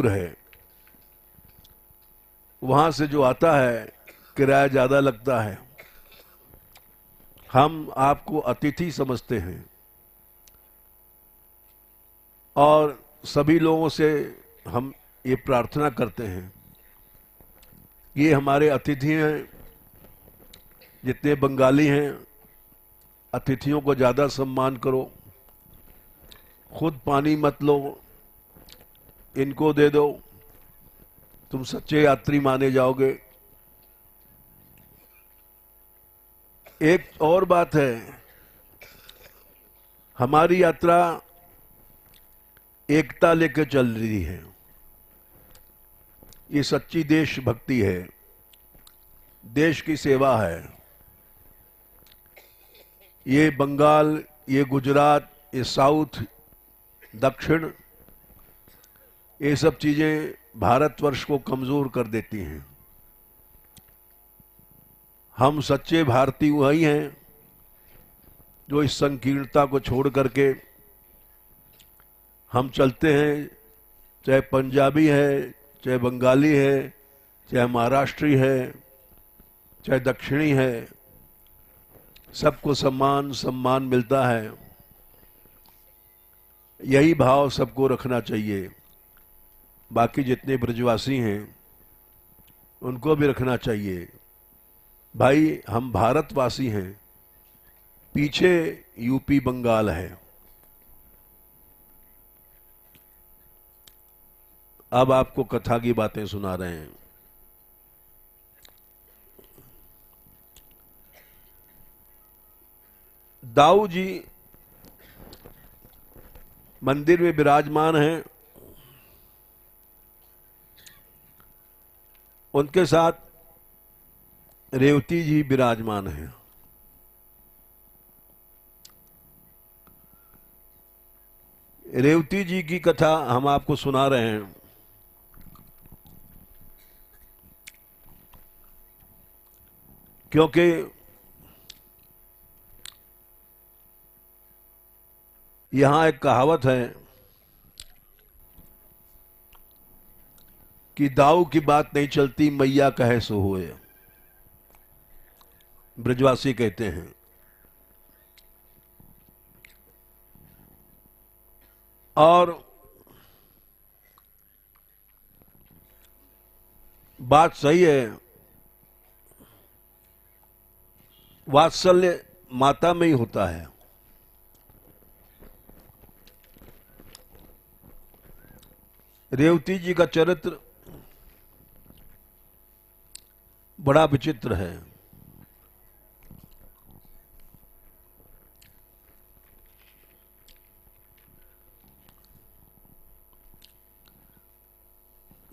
है, वहां से जो आता है किराया ज्यादा लगता है। हम आपको अतिथि समझते हैं और सभी लोगों से हम ये प्रार्थना करते हैं, ये हमारे अतिथि हैं। जितने बंगाली हैं, अतिथियों को ज्यादा सम्मान करो। खुद पानी मत लो, इनको दे दो, तुम सच्चे यात्री माने जाओगे। एक और बात है, हमारी यात्रा एकता लेकर चल रही है। ये सच्ची देशभक्ति है, देश की सेवा है। ये बंगाल, ये गुजरात, ये साउथ, दक्षिण, ये सब चीजें भारतवर्ष को कमजोर कर देती हैं। हम सच्चे भारतीय वही हैं जो इस संकीर्णता को छोड़ करके हम चलते हैं। चाहे पंजाबी है, चाहे बंगाली है, चाहे महाराष्ट्री है, चाहे दक्षिणी है, सबको सम्मान मिलता है। यही भाव सबको रखना चाहिए। बाकी जितने ब्रजवासी हैं उनको भी रखना चाहिए। भाई, हम भारतवासी हैं, पीछे यूपी बंगाल है। अब आपको कथा की बातें सुना रहे हैं। दाऊ जी मंदिर में विराजमान हैं। उनके साथ रेवती जी विराजमान हैं। रेवती जी की कथा हम आपको सुना रहे हैं। क्योंकि यहां एक कहावत है कि दाऊ की बात नहीं चलती, मैया कहे सो होए। ब्रजवासी कहते हैं। और बात सही है, वात्सल्य माता में ही होता है। रेवती जी का चरित्र बड़ा विचित्र है।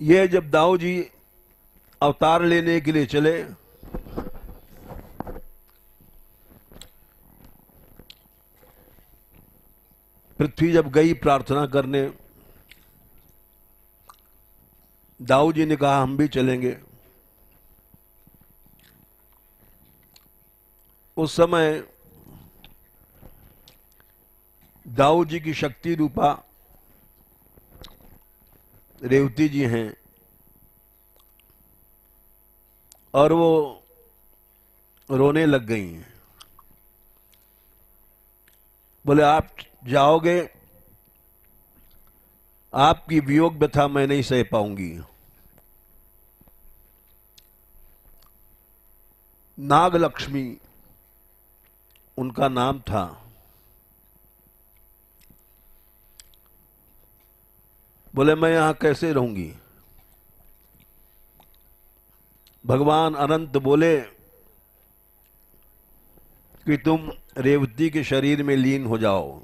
ये जब दाऊ जी अवतार लेने के लिए चले, पृथ्वी जब गई प्रार्थना करने, दाऊ जी ने कहा हम भी चलेंगे। उस समय दाऊ जी की शक्ति रूपा रेवती जी हैं और वो रोने लग गई हैं। बोले आप जाओगे, आपकी वियोग व्यथा मैं नहीं सह पाऊंगी। नागलक्ष्मी उनका नाम था। बोले मैं यहां कैसे रहूंगी। भगवान अनंत बोले कि तुम रेवती के शरीर में लीन हो जाओ,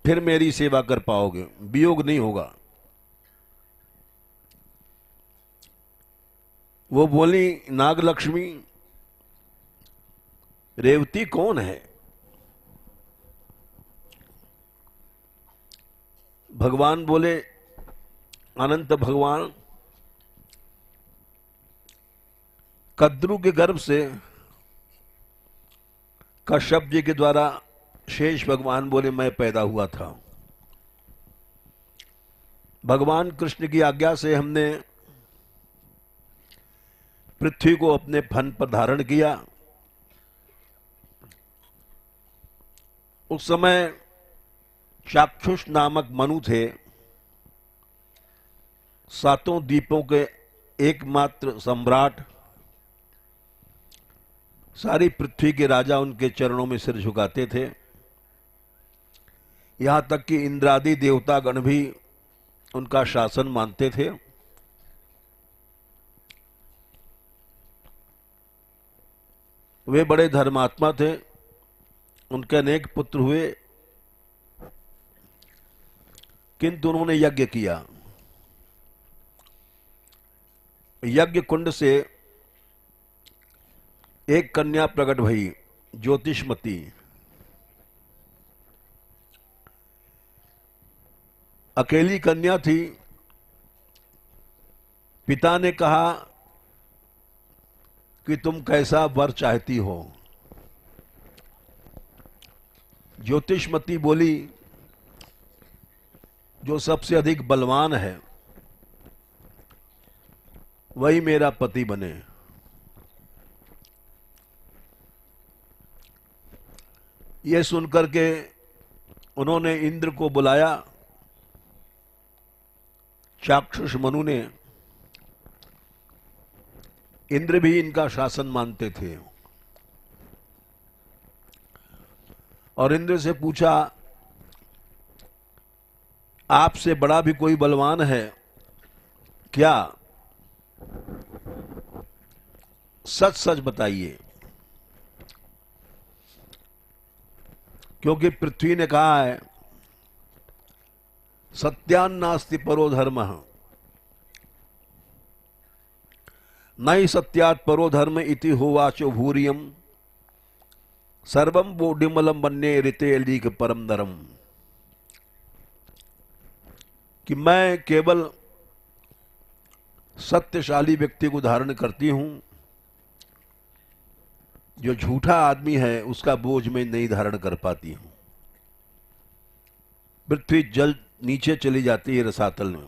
फिर मेरी सेवा कर पाओगे, वियोग नहीं होगा। वो बोली नागलक्ष्मी, रेवती कौन है। भगवान बोले, अनंत भगवान कद्रू के गर्भ से कश्यप जी के द्वारा शेष भगवान बोले मैं पैदा हुआ था। भगवान कृष्ण की आज्ञा से हमने पृथ्वी को अपने फन पर धारण किया। उस समय चाक्षुष नामक मनु थे, सातों द्वीपों के एकमात्र सम्राट। सारी पृथ्वी के राजा उनके चरणों में सिर झुकाते थे। यहां तक कि इंद्रादि देवतागण भी उनका शासन मानते थे। वे बड़े धर्मात्मा थे। उनके अनेक पुत्र हुए, किंतु उन्होंने यज्ञ किया। यज्ञ कुंड से एक कन्या प्रकट भई, ज्योतिषमती। अकेली कन्या थी। पिता ने कहा कि तुम कैसा वर चाहती हो। ज्योतिषमती बोली, जो सबसे अधिक बलवान है वही मेरा पति बने। यह सुनकर के उन्होंने इंद्र को बुलाया। चाक्षुष मनु ने, इंद्र भी इनका शासन मानते थे, और इंद्र से पूछा, आपसे बड़ा भी कोई बलवान है क्या? सच सच बताइए। क्योंकि पृथ्वी ने कहा है, सत्यान्नास्ति परो धर्मः, नई सत्यात् परो धर्म इति होवाचो भूरियम, सर्वम बोडिमलम बन्ने ऋते लीक परम नरम। कि मैं केवल सत्यशाली व्यक्ति को धारण करती हूं, जो झूठा आदमी है उसका बोझ मैं नहीं धारण कर पाती हूं। पृथ्वी जल नीचे चली जाती है रसातल में।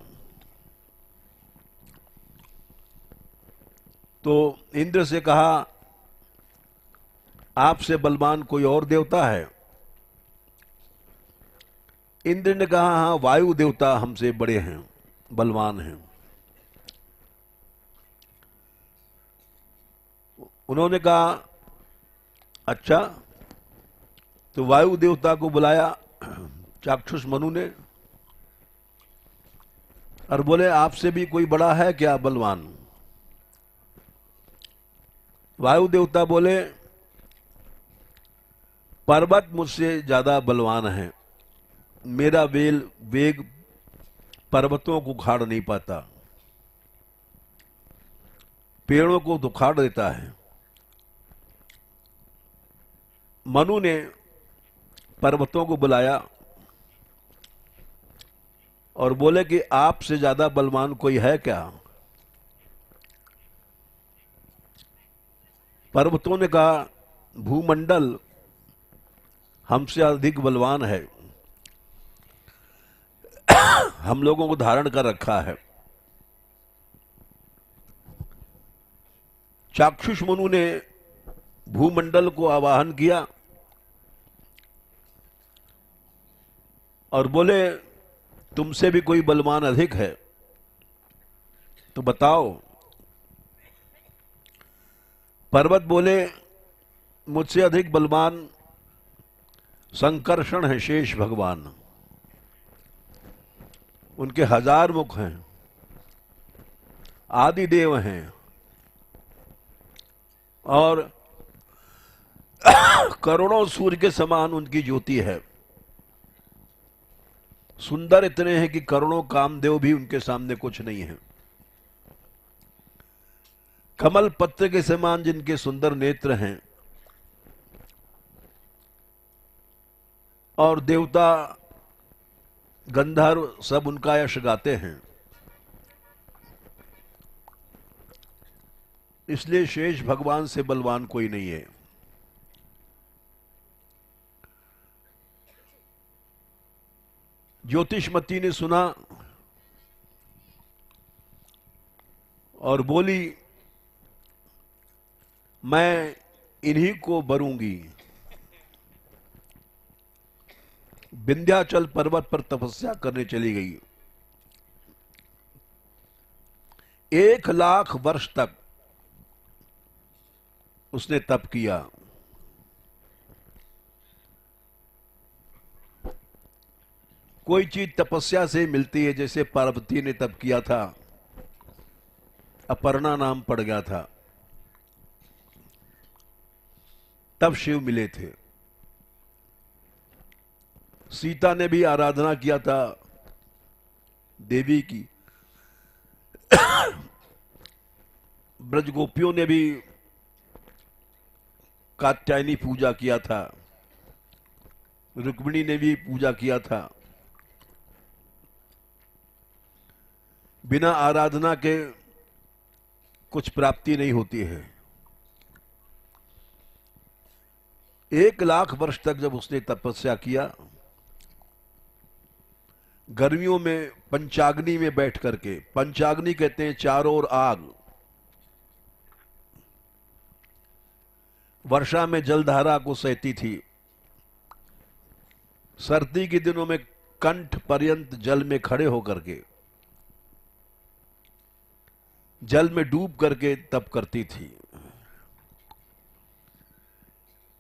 तो इंद्र से कहा, आपसे बलवान कोई और देवता है? इंद्र ने कहा, हां, वायु देवता हमसे बड़े हैं, बलवान हैं। उन्होंने कहा, अच्छा। तो वायु देवता को बुलाया चाक्षुष मनु ने, और बोले, आपसे भी कोई बड़ा है क्या बलवान? वायु देवता बोले, पर्वत मुझसे ज्यादा बलवान है। मेरा वेग पर्वतों को उखाड़ नहीं पाता, पेड़ों को दुखाड़ देता है। मनु ने पर्वतों को बुलाया और बोले कि आपसे ज्यादा बलवान कोई है क्या? पर्वतों ने कहा, भूमंडल हमसे अधिक बलवान है, हम लोगों को धारण कर रखा है। चाक्षुष मनु ने भूमंडल को आवाहन किया और बोले, तुमसे भी कोई बलवान अधिक है तो बताओ। पर्वत बोले, मुझसे अधिक बलवान संकर्षण है, शेष भगवान। उनके 1000 मुख हैं, आदिदेव हैं, और करोड़ों सूर्य के समान उनकी ज्योति है। सुंदर इतने हैं कि करोड़ों कामदेव भी उनके सामने कुछ नहीं है। कमल पत्र के समान जिनके सुंदर नेत्र हैं, और देवता गंधर्व सब उनका यश गाते हैं। इसलिए शेष भगवान से बलवान कोई नहीं है। ज्योतिषमती ने सुना और बोली, मैं इन्हीं को बरूंगी। विंध्याचल पर्वत पर तपस्या करने चली गई। 1,00,000 वर्ष तक उसने तप किया। कोई चीज तपस्या से मिलती है, जैसे पार्वती ने तप किया था, अपर्णा नाम पड़ गया था, तब शिव मिले थे। सीता ने भी आराधना किया था देवी की। ब्रजगोपियों ने भी कात्यायनी पूजा किया था, रुक्मिणी ने भी पूजा किया था। बिना आराधना के कुछ प्राप्ति नहीं होती है। 1,00,000 वर्ष तक जब उसने तपस्या किया, गर्मियों में पंचाग्नि में बैठ करके, पंचाग्नि कहते हैं चारों ओर आग, वर्षा में जलधारा को सहती थी। सर्दी के दिनों में कंठ पर्यंत जल में खड़े होकर के, जल में डूब करके तप करती थी।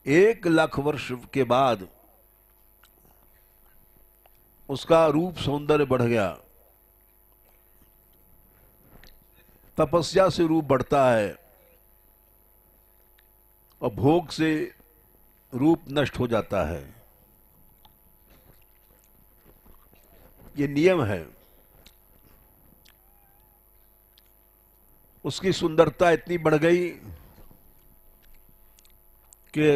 1,00,000 वर्ष के बाद उसका रूप सौंदर्य बढ़ गया। तपस्या से रूप बढ़ता है और भोग से रूप नष्ट हो जाता है। ये नियम है। उसकी सुंदरता इतनी बढ़ गई कि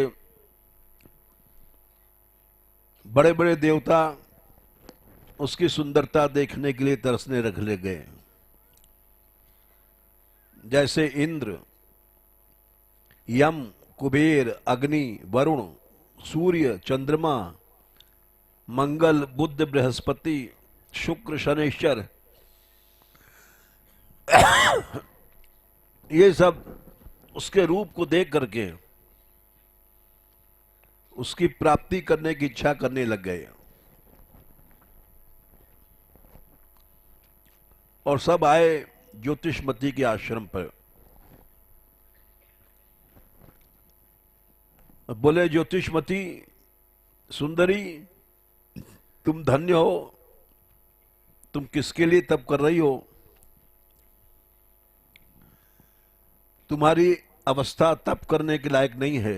बड़े बड़े देवता उसकी सुंदरता देखने के लिए तरसने रख ले गए। जैसे इंद्र, यम, कुबेर, अग्नि, वरुण, सूर्य, चंद्रमा, मंगल, बुध, बृहस्पति, शुक्र, शनिश्चर, ये सब उसके रूप को देख करके उसकी प्राप्ति करने की इच्छा करने लग गए। और सब आए ज्योतिषमती के आश्रम पर। बोले, ज्योतिषमती सुंदरी, तुम धन्य हो, तुम किसके लिए तप कर रही हो? तुम्हारी अवस्था तप करने के लायक नहीं है।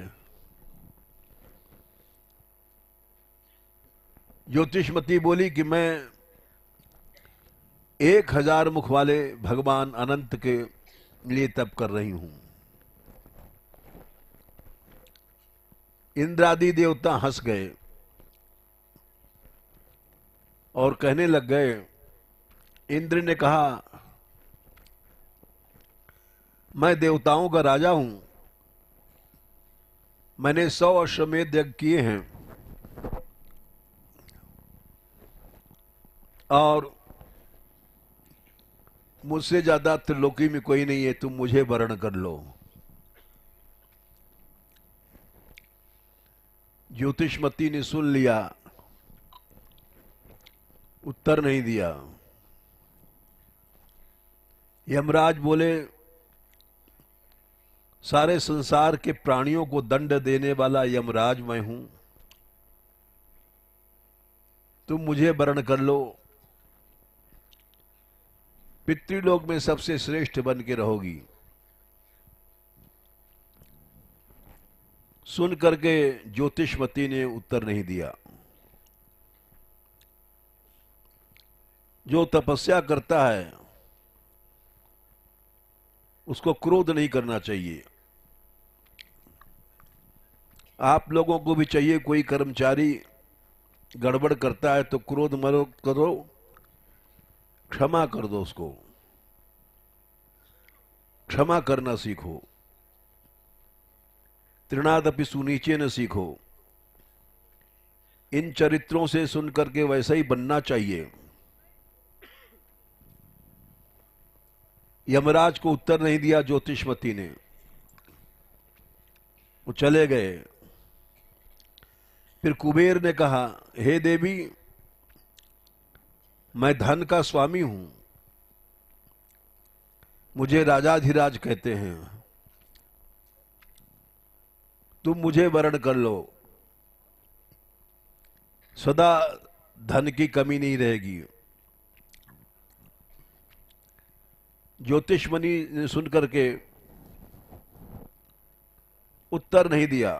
ज्योतिषमती बोली कि मैं 1,000 मुख वाले भगवान अनंत के लिए तप कर रही हूं। इंद्रादि देवता हंस गए और कहने लग गए। इंद्र ने कहा, मैं देवताओं का राजा हूं, मैंने 100 अश्वमेध यज्ञ किए हैं और मुझसे ज्यादा त्रिलोकी में कोई नहीं है, तुम मुझे वर्ण कर लो। ज्योतिषमती ने सुन लिया, उत्तर नहीं दिया। यमराज बोले, सारे संसार के प्राणियों को दंड देने वाला यमराज मैं हूं, तुम मुझे वर्ण कर लो, पितृलोक में सबसे श्रेष्ठ बन के रहोगी। सुन करके ज्योतिषमती ने उत्तर नहीं दिया। जो तपस्या करता है उसको क्रोध नहीं करना चाहिए। आप लोगों को भी चाहिए, कोई कर्मचारी गड़बड़ करता है तो क्रोध मत करो, क्षमा कर दो उसको, क्षमा करना सीखो। तृणादपि सुनीचे न सीखो। इन चरित्रों से सुनकर के वैसा ही बनना चाहिए। यमराज को उत्तर नहीं दिया ज्योतिषमती ने, वो चले गए। फिर कुबेर ने कहा, हे देवी, मैं धन का स्वामी हूं, मुझे राजाधिराज कहते हैं, तुम मुझे वरण कर लो, सदा धन की कमी नहीं रहेगी। ज्योतिषमणि ने सुनकर के उत्तर नहीं दिया।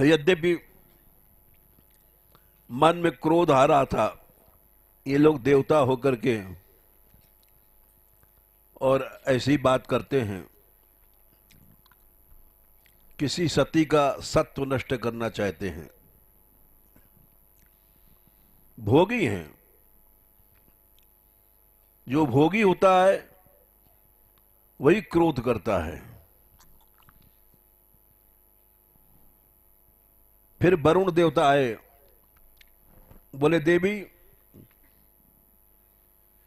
यद्यपि मन में क्रोध आ रहा था, ये लोग देवता होकर के और ऐसी बात करते हैं, किसी सती का सत्व नष्ट करना चाहते हैं, भोगी हैं। जो भोगी होता है वही क्रोध करता है। फिर वरुण देवता आए, बोले, देवी,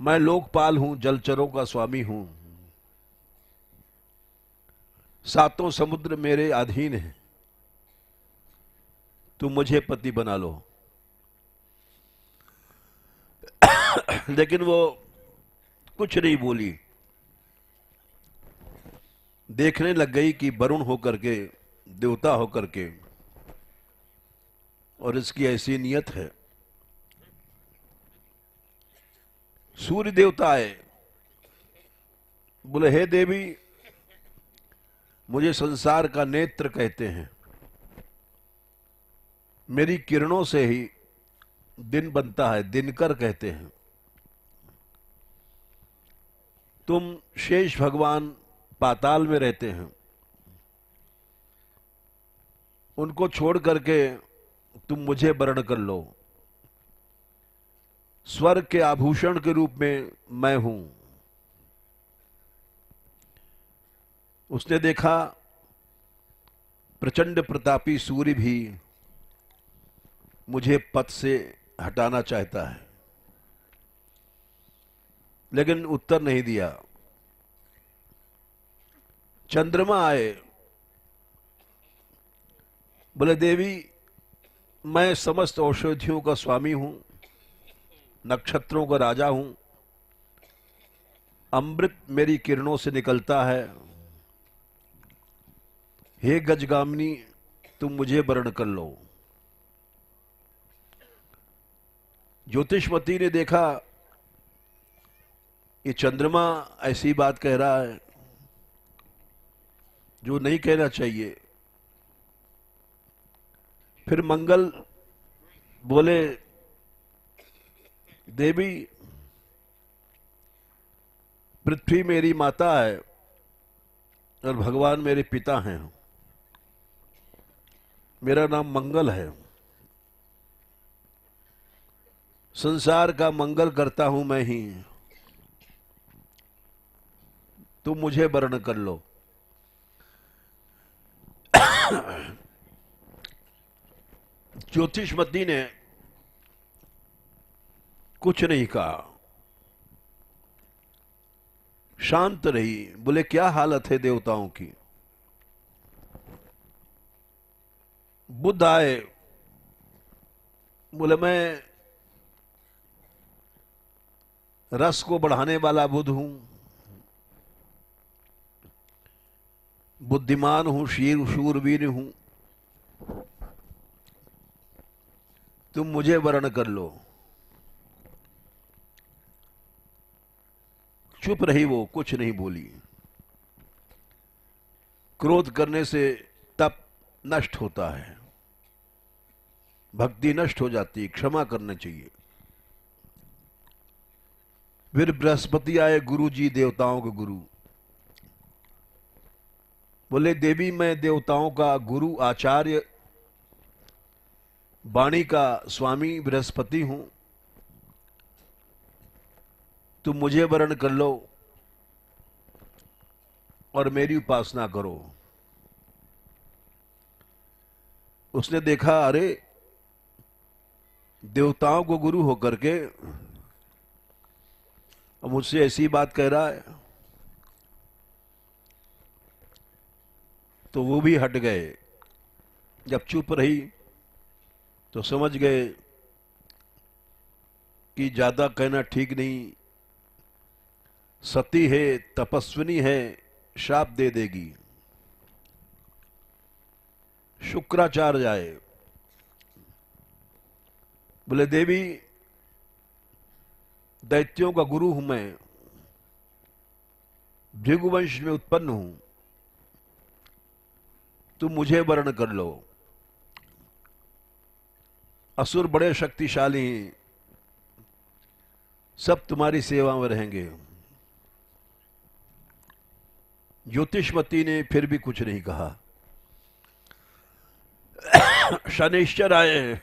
मैं लोकपाल हूं, जलचरों का स्वामी हूं, सातों समुद्र मेरे अधीन है, तुम मुझे पति बना लो। लेकिन वो कुछ नहीं बोली, देखने लग गई कि वरुण होकर के, देवता होकर के, और इसकी ऐसी नियत है। सूर्य देवता आए, बोले, हे देवी, मुझे संसार का नेत्र कहते हैं, मेरी किरणों से ही दिन बनता है, दिनकर कहते हैं। तुम शेष भगवान पाताल में रहते हैं, उनको छोड़ करके तुम मुझे वरण कर लो। स्वर्ग के आभूषण के रूप में मैं हूं। उसने देखा प्रचंड प्रतापी सूर्य भी मुझे पथ से हटाना चाहता है, लेकिन उत्तर नहीं दिया। चंद्रमा आए, बोले, देवी, मैं समस्त औषधियों का स्वामी हूं, नक्षत्रों का राजा हूं, अमृत मेरी किरणों से निकलता है, हे गजगामिनी, तुम मुझे वरण कर लो। ज्योतिषमती ने देखा ये चंद्रमा ऐसी बात कह रहा है जो नहीं कहना चाहिए। फिर मंगल बोले, देवी, पृथ्वी मेरी माता है और भगवान मेरे पिता हैं, मेरा नाम मंगल है, संसार का मंगल करता हूं मैं ही, तुम मुझे वर्ण कर लो। ज्योतिषमती ने कुछ नहीं कहा, शांत रही। बोले, क्या हालत है देवताओं की? बुद्ध आए, बोले, मैं रस को बढ़ाने वाला बुद्ध हूं, बुद्धिमान हूं, शूरवीर हूं, तुम मुझे वर्ण कर लो। चुप रही वो, कुछ नहीं बोली। क्रोध करने से तप नष्ट होता है, भक्ति नष्ट हो जाती है, क्षमा करना चाहिए। फिर बृहस्पति आए, गुरु जी, देवताओं के गुरु। बोले, देवी, मैं देवताओं का गुरु, आचार्य, वाणी का स्वामी बृहस्पति हूं, तुम मुझे वर्ण कर लो और मेरी उपासना करो। उसने देखा, अरे, देवताओं को गुरु होकर के और मुझसे ऐसी बात कह रहा है। तो वो भी हट गए। जब चुप रही तो समझ गए कि ज्यादा कहना ठीक नहीं, सती है, तपस्विनी है, श्राप दे देगी। शुक्राचार्य आए, बोले देवी, दैत्यों का गुरु हूं मैं, भृगुवंश में उत्पन्न हूं, तुम मुझे वर्ण कर लो। असुर बड़े शक्तिशाली हैं, सब तुम्हारी सेवा में रहेंगे। ज्योतिषमती ने फिर भी कुछ नहीं कहा। शनैश्चर आए,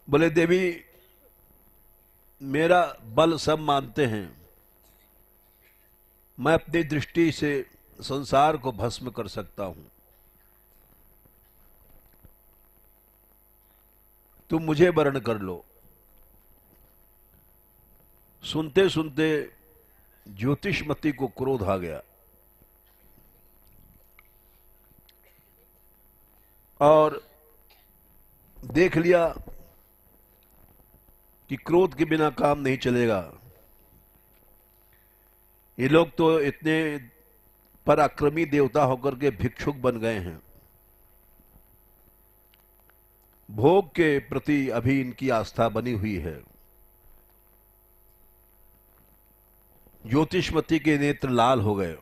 बोले देवी, मेरा बल सब मानते हैं, मैं अपनी दृष्टि से संसार को भस्म कर सकता हूं, तुम मुझे वर्ण कर लो। सुनते सुनते ज्योतिषमती को क्रोध आ गया और देख लिया कि क्रोध के बिना काम नहीं चलेगा। ये लोग तो इतने पराक्रमी देवता होकर के भिक्षुक बन गए हैं, भोग के प्रति अभी इनकी आस्था बनी हुई है। ज्योतिषमती के नेत्र लाल हो गए,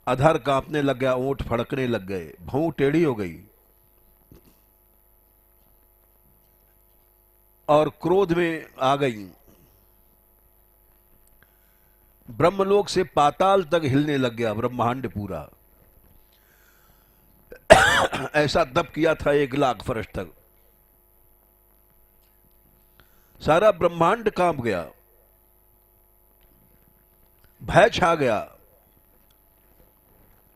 अधर कांपने लग गया, ओंठ फड़कने लग गए, भौं टेढ़ी हो गई और क्रोध में आ गई। ब्रह्मलोक से पाताल तक हिलने लग गया, ब्रह्मांड पूरा। ऐसा दब किया था 1,00,000 वर्ष तक, सारा ब्रह्मांड कांप गया, भय छा गया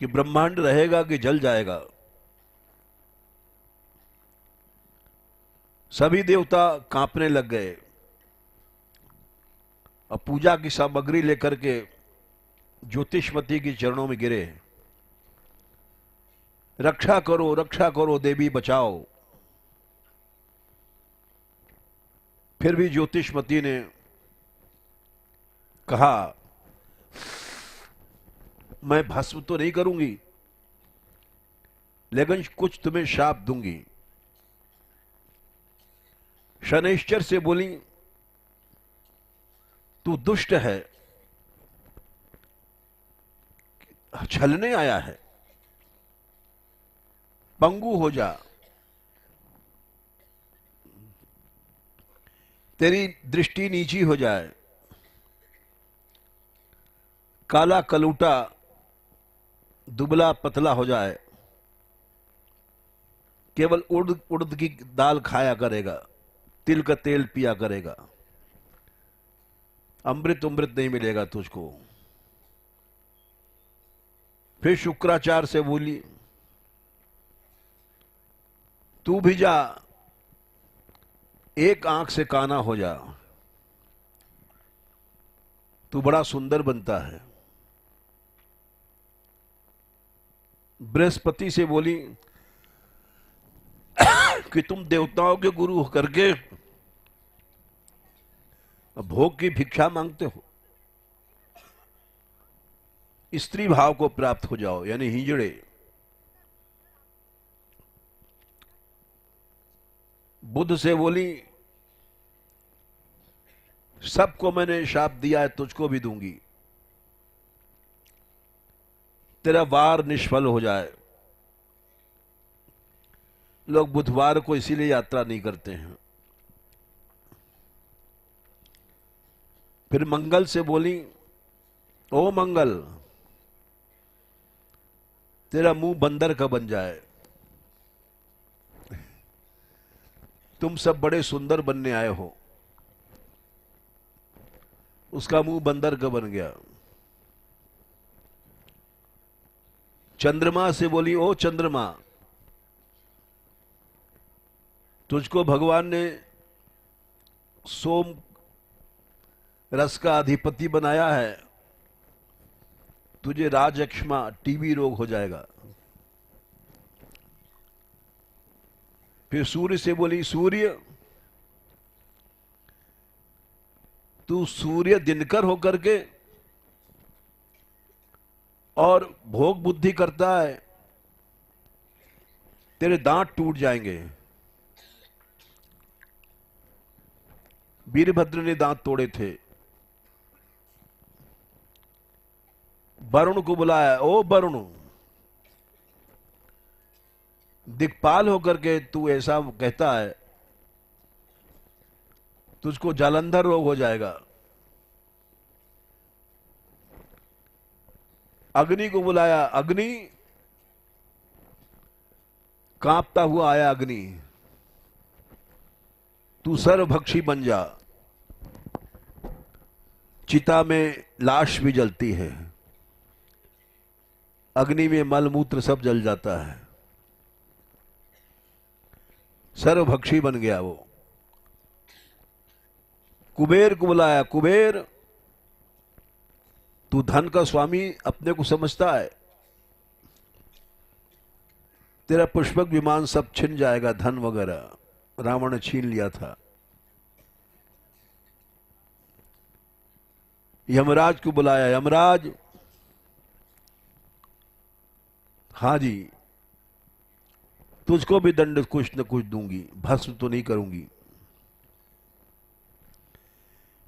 कि ब्रह्मांड रहेगा कि जल जाएगा। सभी देवता कांपने लग गए और पूजा की सामग्री लेकर के ज्योतिषमती के चरणों में गिरे, रक्षा करो देवी, बचाओ। फिर भी ज्योतिषमती ने कहा, मैं भस्म तो नहीं करूंगी, लेकिन कुछ तुम्हें शाप दूंगी। शनैश्चर से बोली, तू दुष्ट है, छलने आया है, पंगु हो जा, तेरी दृष्टि नीची हो जाए, काला कलूटा दुबला पतला हो जाए, केवल उड़द की दाल खाया करेगा, तिल का तेल पिया करेगा, अमृत नहीं मिलेगा तुझको। फिर शुक्राचार्य से बोली, तू भी जा, एक आंख से काना हो जा, तू बड़ा सुंदर बनता है। बृहस्पति से बोली कि तुम देवताओं के गुरु होकर के भोग की भिक्षा मांगते हो, स्त्री भाव को प्राप्त हो जाओ, यानी हिजड़े। बुध से बोली, सबको मैंने शाप दिया है, तुझको भी दूंगी, तेरा वार निष्फल हो जाए। लोग बुधवार को इसीलिए यात्रा नहीं करते हैं। फिर मंगल से बोली, ओ मंगल, तेरा मुंह बंदर का बन जाए, तुम सब बड़े सुंदर बनने आए हो। उसका मुंह बंदर का बन गया। चंद्रमा से बोली, ओ चंद्रमा, तुझको भगवान ने सोम रस का अधिपति बनाया है, तुझे राजयक्ष्मा टीबी रोग हो जाएगा। फिर सूर्य से बोली, सूर्य तू सूर्य दिनकर होकर के और भोग बुद्धि करता है, तेरे दांत टूट जाएंगे। वीरभद्र ने दांत तोड़े थे। वरुण को बुलाया, ओ वरुण, दिक्पाल होकर के तू ऐसा कहता है, तुझको जालंधर रोग हो जाएगा। अग्नि को बुलाया, अग्नि, कांपता हुआ आया अग्नि, तू सर्वभक्षी बन जा। चिता में लाश भी जलती है, अग्नि में मलमूत्र सब जल जाता है, सर्वभक्षी बन गया वो। कुबेर को बुलाया, कुबेर तू धन का स्वामी अपने को समझता है, तेरा पुष्पक विमान सब छिन जाएगा, धन वगैरह रावण ने छीन लिया था। यमराज को बुलाया, यमराज, हां जी, तुझको भी दंड कुछ न कुछ दूंगी, भस्म तो नहीं करूंगी,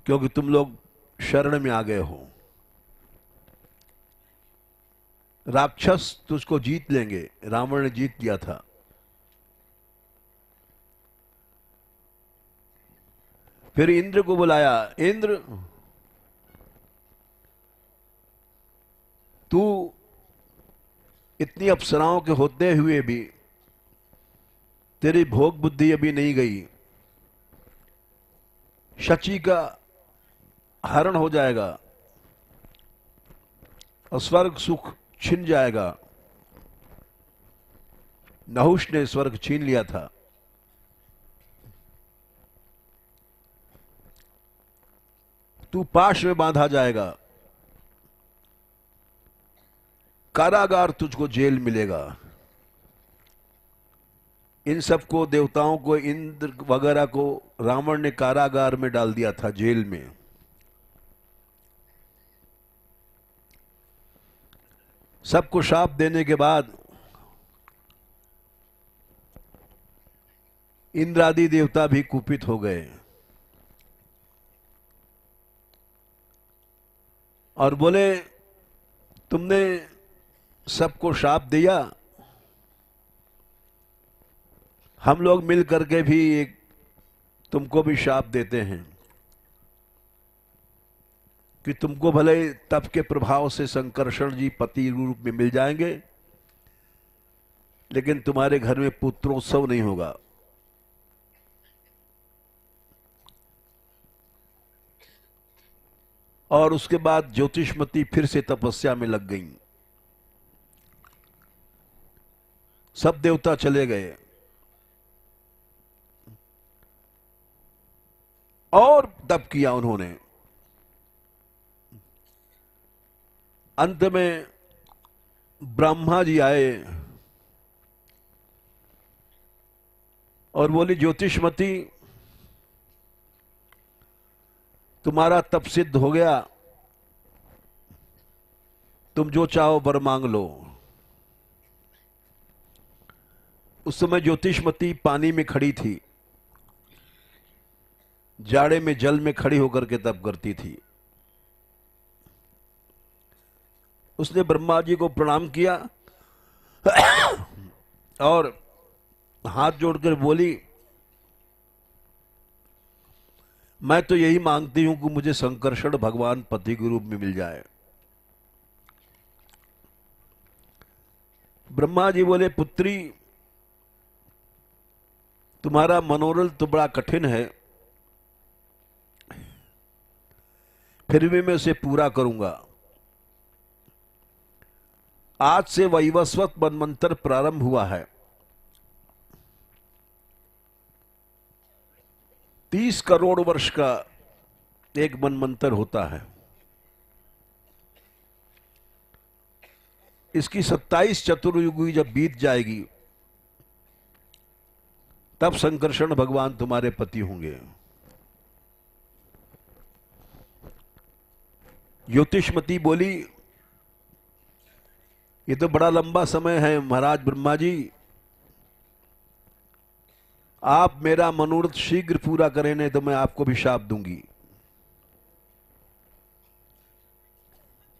क्योंकि तुम लोग शरण में आ गए हो। राक्षस तुझको जीत लेंगे, रावण ने जीत लिया था। फिर इंद्र को बुलाया, इंद्र तू इतनी अप्सराओं के होते हुए भी तेरी भोग बुद्धि अभी नहीं गई, शची का हरण हो जाएगा और स्वर्ग सुख छिन जाएगा। नहुष ने स्वर्ग छीन लिया था। तू पाश में बांधा जाएगा, कारागार तुझको जेल मिलेगा। इन सबको, देवताओं को, इंद्र वगैरह को रावण ने कारागार में डाल दिया था, जेल में। सबको शाप देने के बाद इंद्र आदि देवता भी कुपित हो गए और बोले, तुमने सबको शाप दिया, हम लोग मिल करके भी एक तुमको भी शाप देते हैं कि तुमको भले तप के प्रभाव से संकर्षण जी पति रूप में मिल जाएंगे, लेकिन तुम्हारे घर में पुत्रोत्सव नहीं होगा। और उसके बाद ज्योतिषमती फिर से तपस्या में लग गईं। सब देवता चले गए और तप किया उन्होंने। अंत में ब्रह्मा जी आए और बोली, ज्योतिषमती, तुम्हारा तप सिद्ध हो गया, तुम जो चाहो वर मांग लो। उस समय ज्योतिषमती पानी में खड़ी थी, जाड़े में जल में खड़ी होकर के तप करती थी। उसने ब्रह्मा जी को प्रणाम किया और हाथ जोड़कर बोली, मैं तो यही मांगती हूं कि मुझे संकर्षण भगवान पति के रूप में मिल जाए। ब्रह्मा जी बोले, पुत्री, तुम्हारा मनोरथ तो बड़ा कठिन है, फिर भी मैं उसे पूरा करूंगा। आज से वैवस्वत मनमंत्र प्रारंभ हुआ है। 20 करोड़ वर्ष का एक मनमंत्र होता है। इसकी 27 चतुर्युगी जब बीत जाएगी तब संकर्षण भगवान तुम्हारे पति होंगे। ज्योतिषमती बोली, ये तो बड़ा लंबा समय है महाराज ब्रह्मा जी, आप मेरा मनोरथ शीघ्र पूरा करें, नहीं तो मैं आपको भी शाप दूंगी।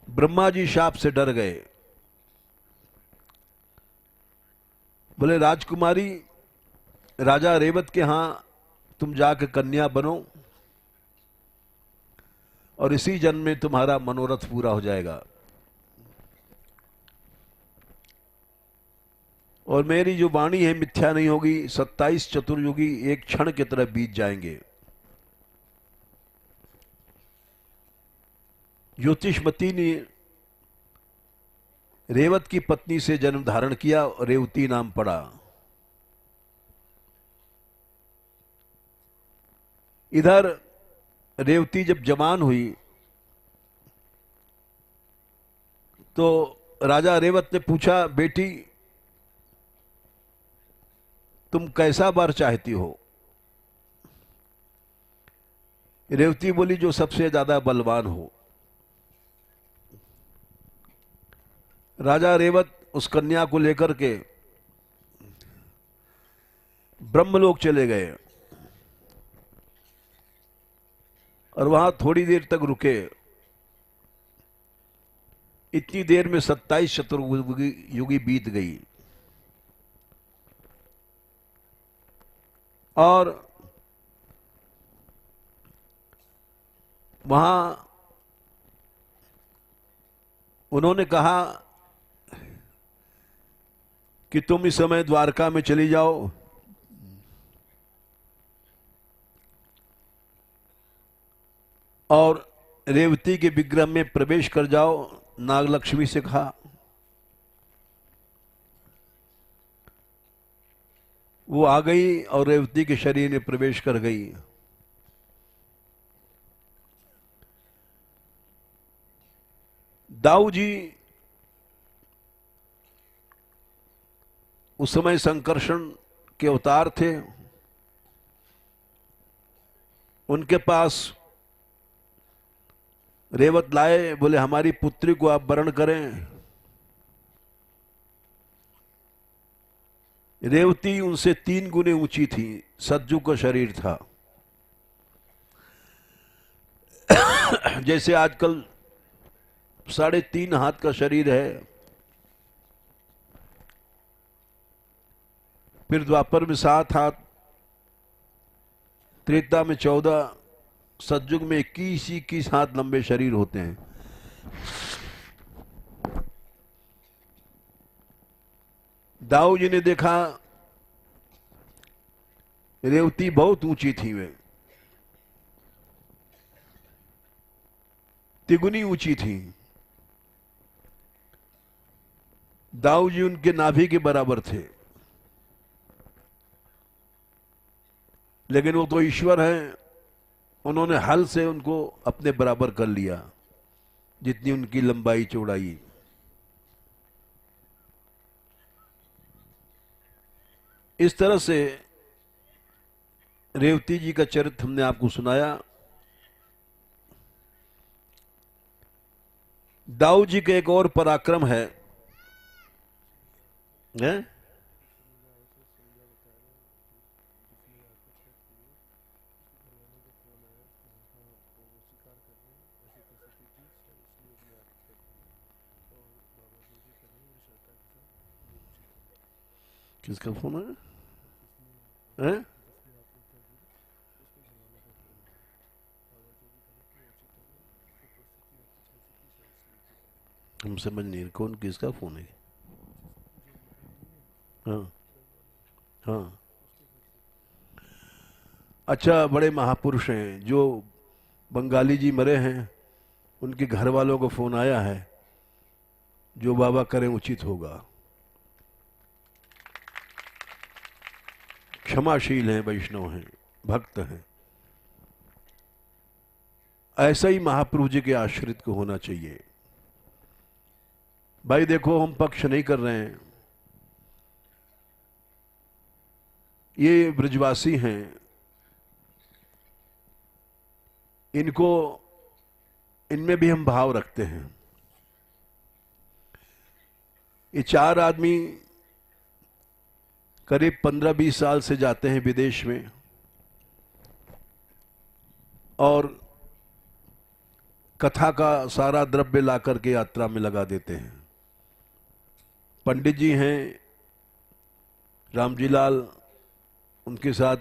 ब्रह्मा जी शाप से डर गए। बोले, राजकुमारी, राजा रेवत के यहां तुम जाकर कन्या बनो और इसी जन्म में तुम्हारा मनोरथ पूरा हो जाएगा। और मेरी जो वाणी है मिथ्या नहीं होगी। 27 चतुर्युगी एक क्षण की तरह बीत जाएंगे। ज्योतिषमती ने रेवत की पत्नी से जन्म धारण किया और रेवती नाम पड़ा। इधर रेवती जब जवान हुई तो राजा रेवत ने पूछा, बेटी तुम कैसा वर चाहती हो? रेवती बोली, जो सबसे ज्यादा बलवान हो। राजा रेवत उस कन्या को लेकर के ब्रह्मलोक चले गए और वहां थोड़ी देर तक रुके। इतनी देर में 27 चतुर्युगी बीत गई और वहां उन्होंने कहा कि तुम इस समय द्वारका में चली जाओ और रेवती के विग्रह में प्रवेश कर जाओ। नागलक्ष्मी से कहा। वो आ गई और रेवती के शरीर में प्रवेश कर गई। दाऊ जी उस समय संकर्षण के अवतार थे। उनके पास रेवत लाए, बोले हमारी पुत्री को आप वरण करें। रेवती उनसे 3 गुने ऊंची थी, सज्जू का शरीर था। जैसे आजकल 3.5 हाथ का शरीर है। फिर द्वापर में 7 हाथ, त्रेता में 14, सतयुग में 21 हाथ लंबे शरीर होते हैं। दाऊ जी ने देखा रेवती बहुत ऊंची थी, वे तिगुनी ऊंची थी। दाऊ जी उनके नाभि के बराबर थे, लेकिन वो तो ईश्वर हैं। उन्होंने हल से उनको अपने बराबर कर लिया, जितनी उनकी लंबाई चौड़ाई। इस तरह से रेवती जी का चरित्र हमने आपको सुनाया। दाऊ जी का एक और पराक्रम है, किसका फोन है? हम समझ नहीं, कौन किसका फोन है? हाँ हाँ, अच्छा, बड़े महापुरुष हैं जो बंगाली जी मरे हैं, उनके घर वालों को फोन आया है, जो बाबा करें उचित होगा। क्षमाशील हैं, वैष्णव हैं, भक्त हैं। ऐसा ही महाप्रभु जी के आश्रित को होना चाहिए। भाई देखो, हम पक्ष नहीं कर रहे हैं, ये ब्रजवासी हैं, इनको, इनमें भी हम भाव रखते हैं। ये चार आदमी करीब 15-20 साल से जाते हैं विदेश में और कथा का सारा द्रव्य ला करके यात्रा में लगा देते हैं। पंडित जी हैं रामजी लाल, उनके साथ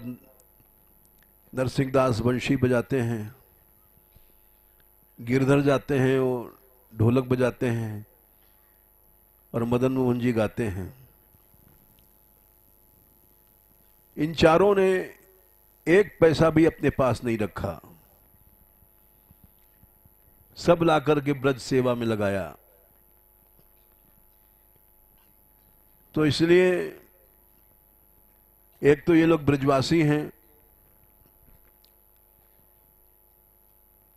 नरसिंहदास बंशी बजाते हैं, गिरधर जाते हैं वो ढोलक बजाते हैं, और मदन मोहन जी गाते हैं। इन चारों ने एक पैसा भी अपने पास नहीं रखा, सब लाकर के ब्रज सेवा में लगाया। तो इसलिए एक तो ये लोग ब्रजवासी हैं,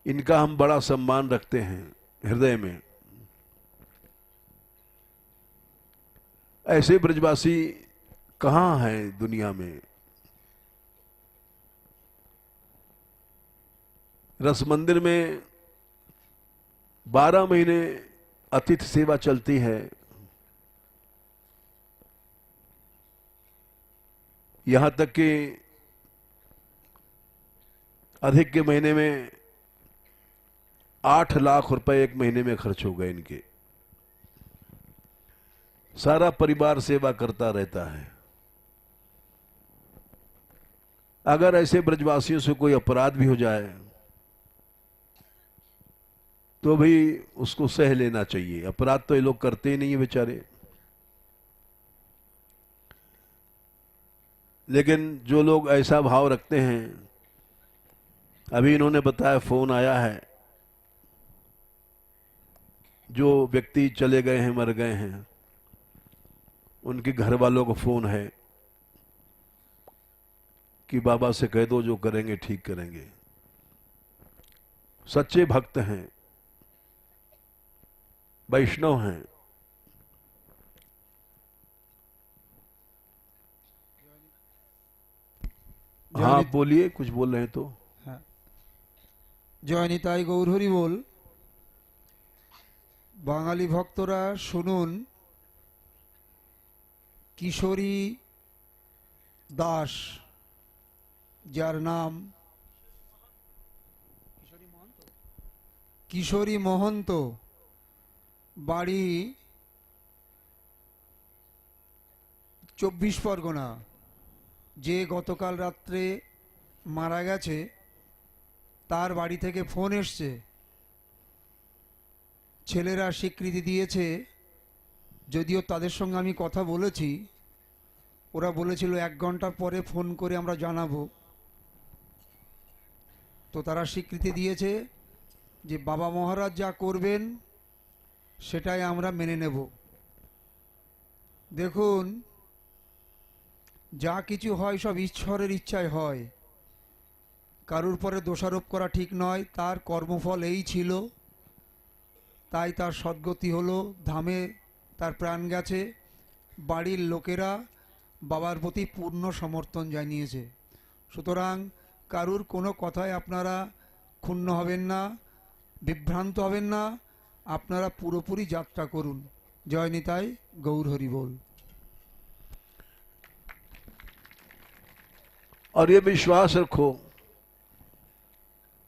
इनका हम बड़ा सम्मान रखते हैं हृदय में। ऐसे ब्रजवासी कहां हैं दुनिया में। रस मंदिर में 12 महीने अतिथि सेवा चलती है। यहां तक कि अधिक के महीने में 8 लाख रुपए एक महीने में खर्च हो गए इनके। सारा परिवार सेवा करता रहता है। अगर ऐसे ब्रजवासियों से कोई अपराध भी हो जाए तो भी उसको सह लेना चाहिए। अपराध तो ये लोग करते ही नहीं है बेचारे। लेकिन जो लोग ऐसा भाव रखते हैं, अभी इन्होंने बताया फोन आया है, जो व्यक्ति चले गए हैं, मर गए हैं, उनके घर वालों को फोन है कि बाबा से कह दो जो करेंगे ठीक करेंगे। सच्चे भक्त हैं, वैष्णव हैं। हाँ बोलिए, कुछ बोल रहे हैं तो। हाँ। जय निताई गौर हरि बोल। बांगाली भक्तरा शुनुन, किशोरी दास, जार नाम किशोरी महंत, बाड़ी 24 परगना, जे गतकाल रात्रे मारा गेছে তার বাড়ি থেকে ফোন এসছে। ছেলেরা স্বীকৃতি দিয়েছে, যদিও তাদের সঙ্গে আমি কথা বলেছি, ওরা বলেছিল 1 ঘন্টা পরে ফোন করে আমরা জানাবো। তো তারা স্বীকৃতি দিয়েছে যে বাবা মহারাজ যা করবেন সেটাই আমরা মেনে নেব। দেখুন, যা কিছু হয় সব ঈশ্বরের ইচ্ছায় হয়। কারুর পরে দোষারোপ করা ঠিক নয়। তার কর্মফল এই ছিল, তাই তার সদ্গতি হলো, ধামে তার প্রাণ গেছে। বাড়ির লোকেরা বাবার প্রতি পূর্ণ সমর্থন জানিয়েছে। সুতরাং কারুর কোনো কথায় আপনারা ক্ষুণ্ণ হবেন না, বিভ্রান্ত হবেন না, আপনারা পুরোপুরি যাত্রা করুন। জয় নিতাই গৌর হরি बोल। और ये विश्वास रखो,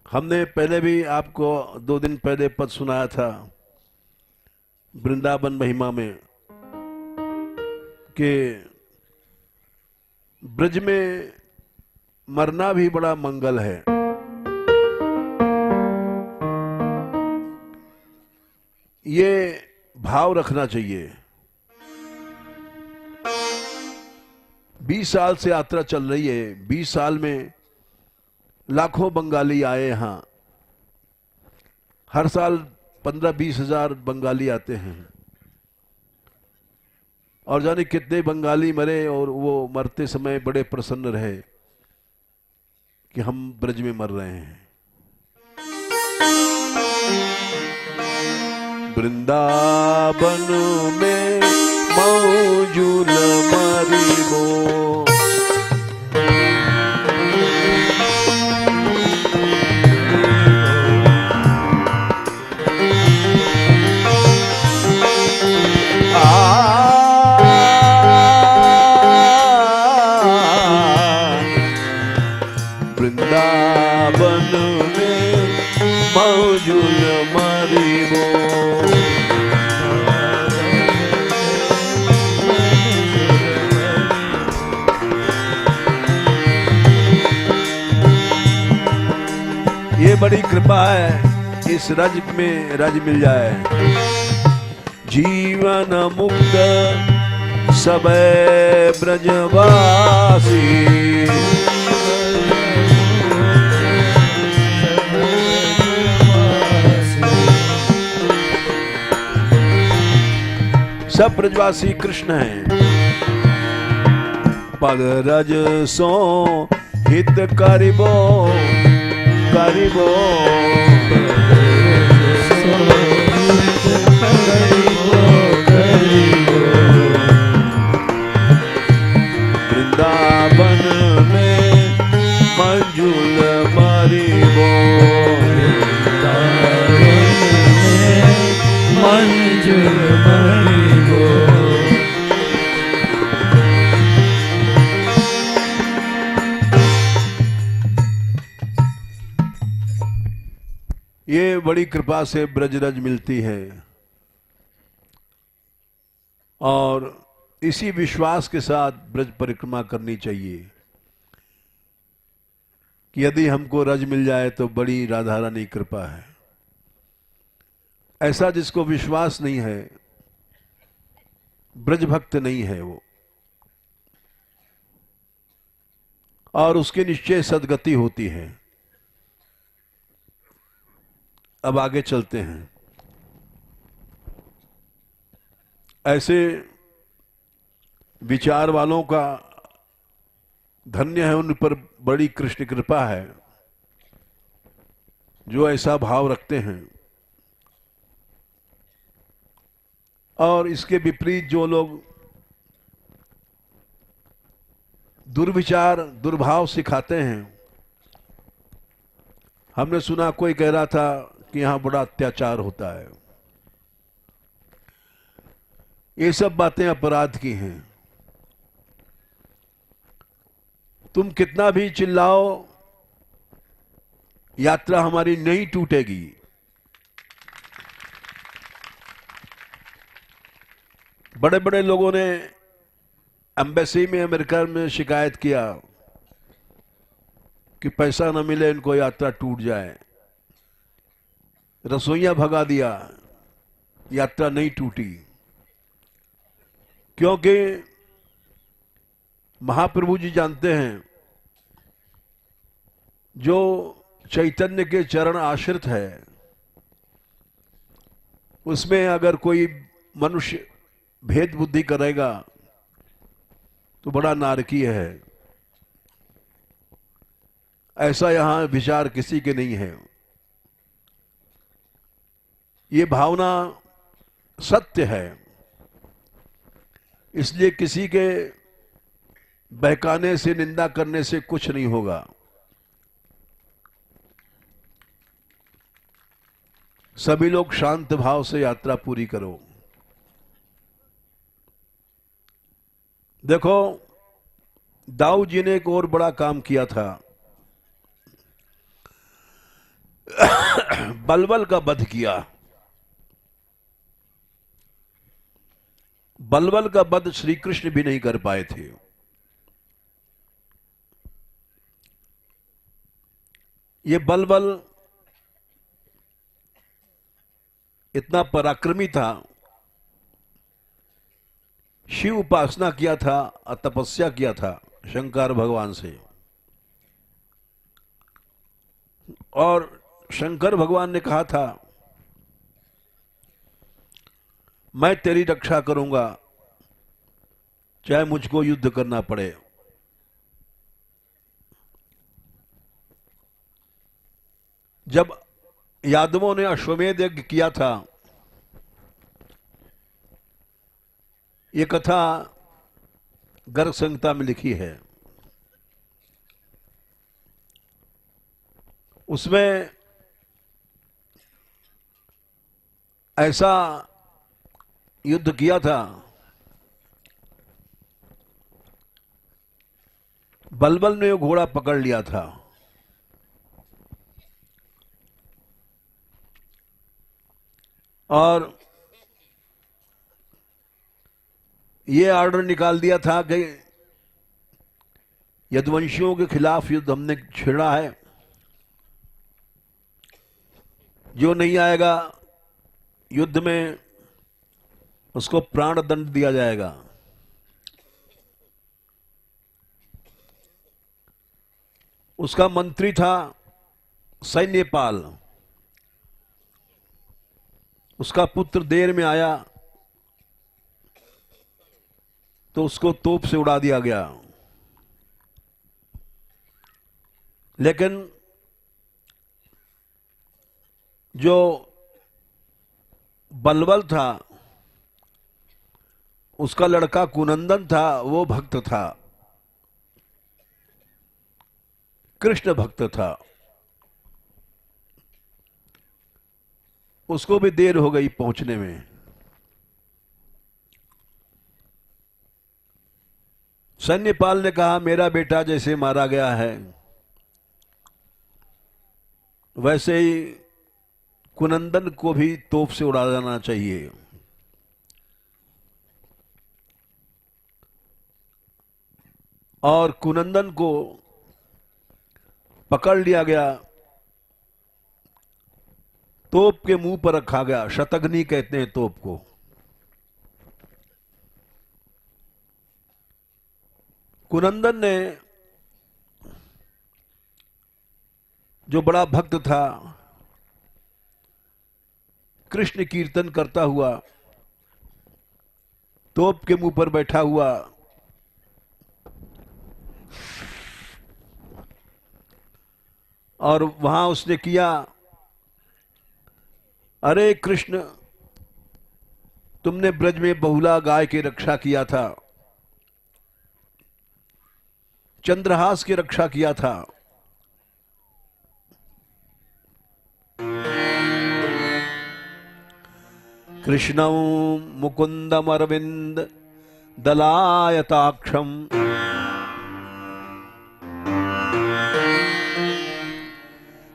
हमने पहले भी आपको 2 दिन पहले पद सुनाया था वृंदावन महिमा में कि ब्रज में मरना भी बड़ा मंगल है। ये भाव रखना चाहिए। 20 साल से यात्रा चल रही है। 20 साल में लाखों बंगाली आए यहां। हर साल 15-20 हजार बंगाली आते हैं, और जाने कितने बंगाली मरे, और वो मरते समय बड़े प्रसन्न रहे कि हम ब्रज में मर रहे हैं। वृंदावन में मौजूद मरिबो। वृंदावन में मौजूद मरिबो। ये बड़ी कृपा है, इस रज में रज मिल जाए। जीवन मुक्त सबे ब्रजवासी, सब ब्रजवासी कृष्ण हैं। पद रज सो हित करिबो करिबो। वृंदावन में मंजुल मरिबो। मंजुल मरिबो। ये बड़ी कृपा से ब्रजरज मिलती है और इसी विश्वास के साथ ब्रज परिक्रमा करनी चाहिए कि यदि हमको रज मिल जाए तो बड़ी राधा रानी कृपा है। ऐसा जिसको विश्वास नहीं है, ब्रज भक्त नहीं है वो, और उसके निश्चय सदगति होती है। अब आगे चलते हैं। ऐसे विचार वालों का धन्य है, उन पर बड़ी कृष्ण कृपा है जो ऐसा भाव रखते हैं। और इसके विपरीत जो लोग दुर्विचार दुर्भाव सिखाते हैं, हमने सुना कोई कह रहा था कि यहां बड़ा अत्याचार होता है। ये सब बातें अपराध की हैं। तुम कितना भी चिल्लाओ, यात्रा हमारी नहीं टूटेगी। बड़े बड़े लोगों ने एम्बेसी में अमेरिका में शिकायत किया कि पैसा न मिले, इनको यात्रा टूट जाए। रसोइया भगा दिया, यात्रा नहीं टूटी, क्योंकि महाप्रभु जी जानते हैं जो चैतन्य के चरण आश्रित है, उसमें अगर कोई मनुष्य भेद बुद्धि करेगा तो बड़ा नारकीय है। ऐसा यहां विचार किसी के नहीं है। ये भावना सत्य है, इसलिए किसी के बहकाने से, निंदा करने से कुछ नहीं होगा। सभी लोग शांत भाव से यात्रा पूरी करो। देखो, दाऊ जी ने एक और बड़ा काम किया था। बलबल का वध किया। बलबल का वध श्री कृष्ण भी नहीं कर पाए थे। ये बलबल इतना पराक्रमी था, शिव उपासना किया था और तपस्या किया था शंकर भगवान से। और शंकर भगवान ने कहा था, मैं तेरी रक्षा करूंगा चाहे मुझको युद्ध करना पड़े। जब यादवों ने अश्वमेध यज्ञ किया था, ये कथा गर्ग संहिता में लिखी है। उसमें ऐसा युद्ध किया था, बलबल ने वो घोड़ा पकड़ लिया था। और ये ऑर्डर निकाल दिया था कि यदुवंशियों के खिलाफ युद्ध हमने छेड़ा है, जो नहीं आएगा युद्ध में उसको प्राण दंड दिया जाएगा। उसका मंत्री था सैन्यपाल। उसका पुत्र देर में आया तो उसको तोप से उड़ा दिया गया। लेकिन जो बलबल था, उसका लड़का कुनंदन था, वो भक्त था, कृष्ण भक्त था। उसको भी देर हो गई पहुंचने में। सैन्यपाल ने कहा, मेरा बेटा जैसे मारा गया है वैसे ही कुनंदन को भी तोप से उड़ा देना चाहिए। और कुनंदन को पकड़ लिया गया, तोप के मुंह पर रखा गया। शतघ्नि कहते हैं तोप को। कुनंदन ने, जो बड़ा भक्त था, कृष्ण कीर्तन करता हुआ तोप के मुंह पर बैठा हुआ और वहां उसने किया, अरे कृष्ण, तुमने ब्रज में बहुला गाय की रक्षा किया था, चंद्रहास की रक्षा किया था। कृष्णं मुकुंदम अरविंद दलायताक्षम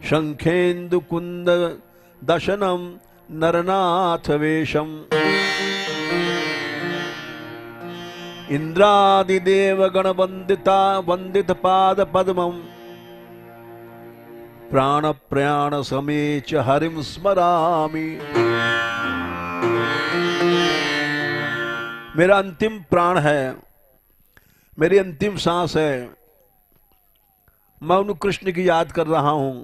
शंखेन्दु कुंद दशनम नरनाथ वेशम इंद्रादिदेव गण वंदिता वंदित पाद पद्मम प्राण प्रयाण समेच हरिम स्मरामि। मेरा अंतिम प्राण है, मेरी अंतिम सांस है, मैं उन कृष्ण की याद कर रहा हूं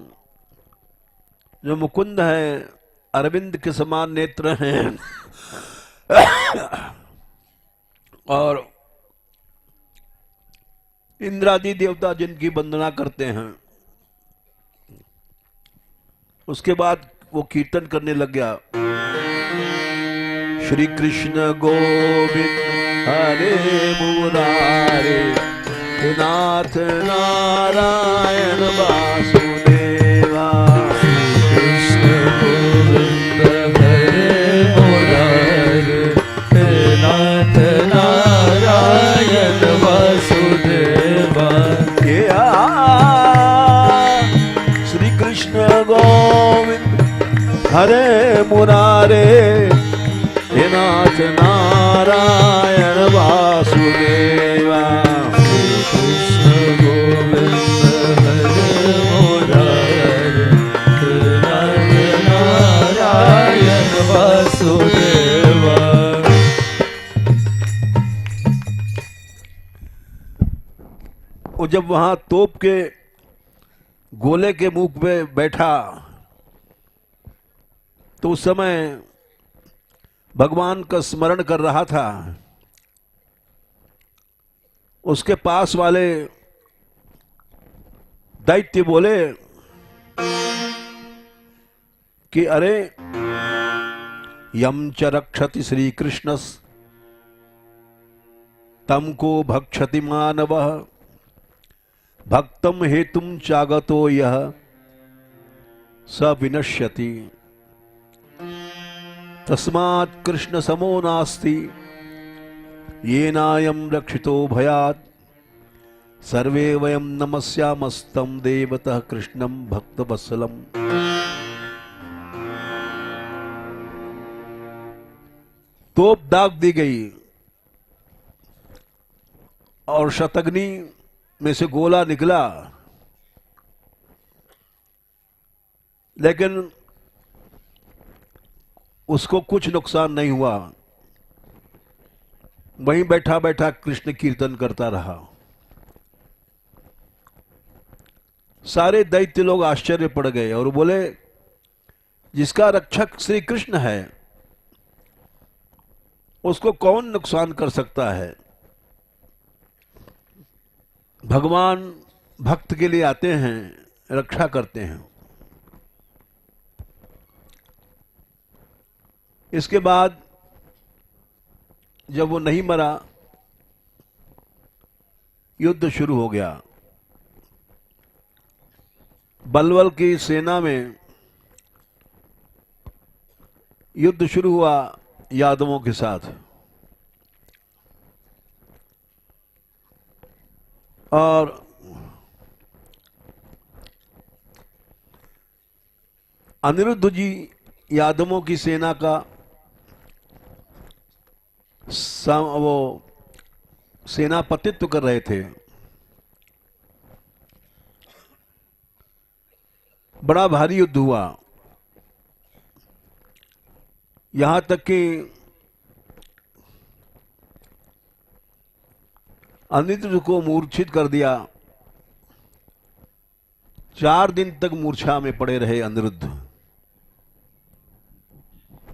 जो मुकुंद है, अरविंद के समान नेत्र हैं और इंद्रादि देवता जिनकी वंदना करते हैं। उसके बाद वो कीर्तन करने लग गया, श्री कृष्ण गोविंद हरे मुरारे हे नाथ नारायण वासुदेवा। कृष्ण गोविंद हरे मुरारे हे नाथ नारायण वासुदेवा। श्री कृष्ण गोविंद हरे मुरारे हे नाथ नारायण वासुदेवा। कृष्ण गोविंद हरे मुरारे हे नाथ नारायण वासुदेवा। वो जब वहां तोप के गोले के मुख पे बैठा तो उस समय भगवान का स्मरण कर रहा था। उसके पास वाले दैत्य बोले, कि अरे यम च रक्षति श्री कृष्णस तम को भक्षति मानवः भक्तम हेतुम चागतो यह स विनश्यति तस्मात् कृष्ण समो नास्ति येनायं रक्षितो भयात् सर्वे वयं नमस्यामस्तं देवतः कृष्णं भक्तवत्सलम्। तोप दाग दी गई और शतग्नि में से गोला निकला, लेकिन उसको कुछ नुकसान नहीं हुआ। वहीं बैठा बैठा कृष्ण कीर्तन करता रहा। सारे दैत्य लोग आश्चर्य पड़ गए और बोले, जिसका रक्षक श्री कृष्ण है उसको कौन नुकसान कर सकता है। भगवान भक्त के लिए आते हैं, रक्षा करते हैं। इसके बाद जब वो नहीं मरा, युद्ध शुरू हो गया। बलवल की सेना में युद्ध शुरू हुआ यादवों के साथ, और अनिरुद्ध जी यादवों की सेना का वो सेनापतित्व कर रहे थे। बड़ा भारी युद्ध हुआ, यहां तक कि अनिरुद्ध को मूर्छित कर दिया। 4 दिन तक मूर्छा में पड़े रहे अनिरुद्ध।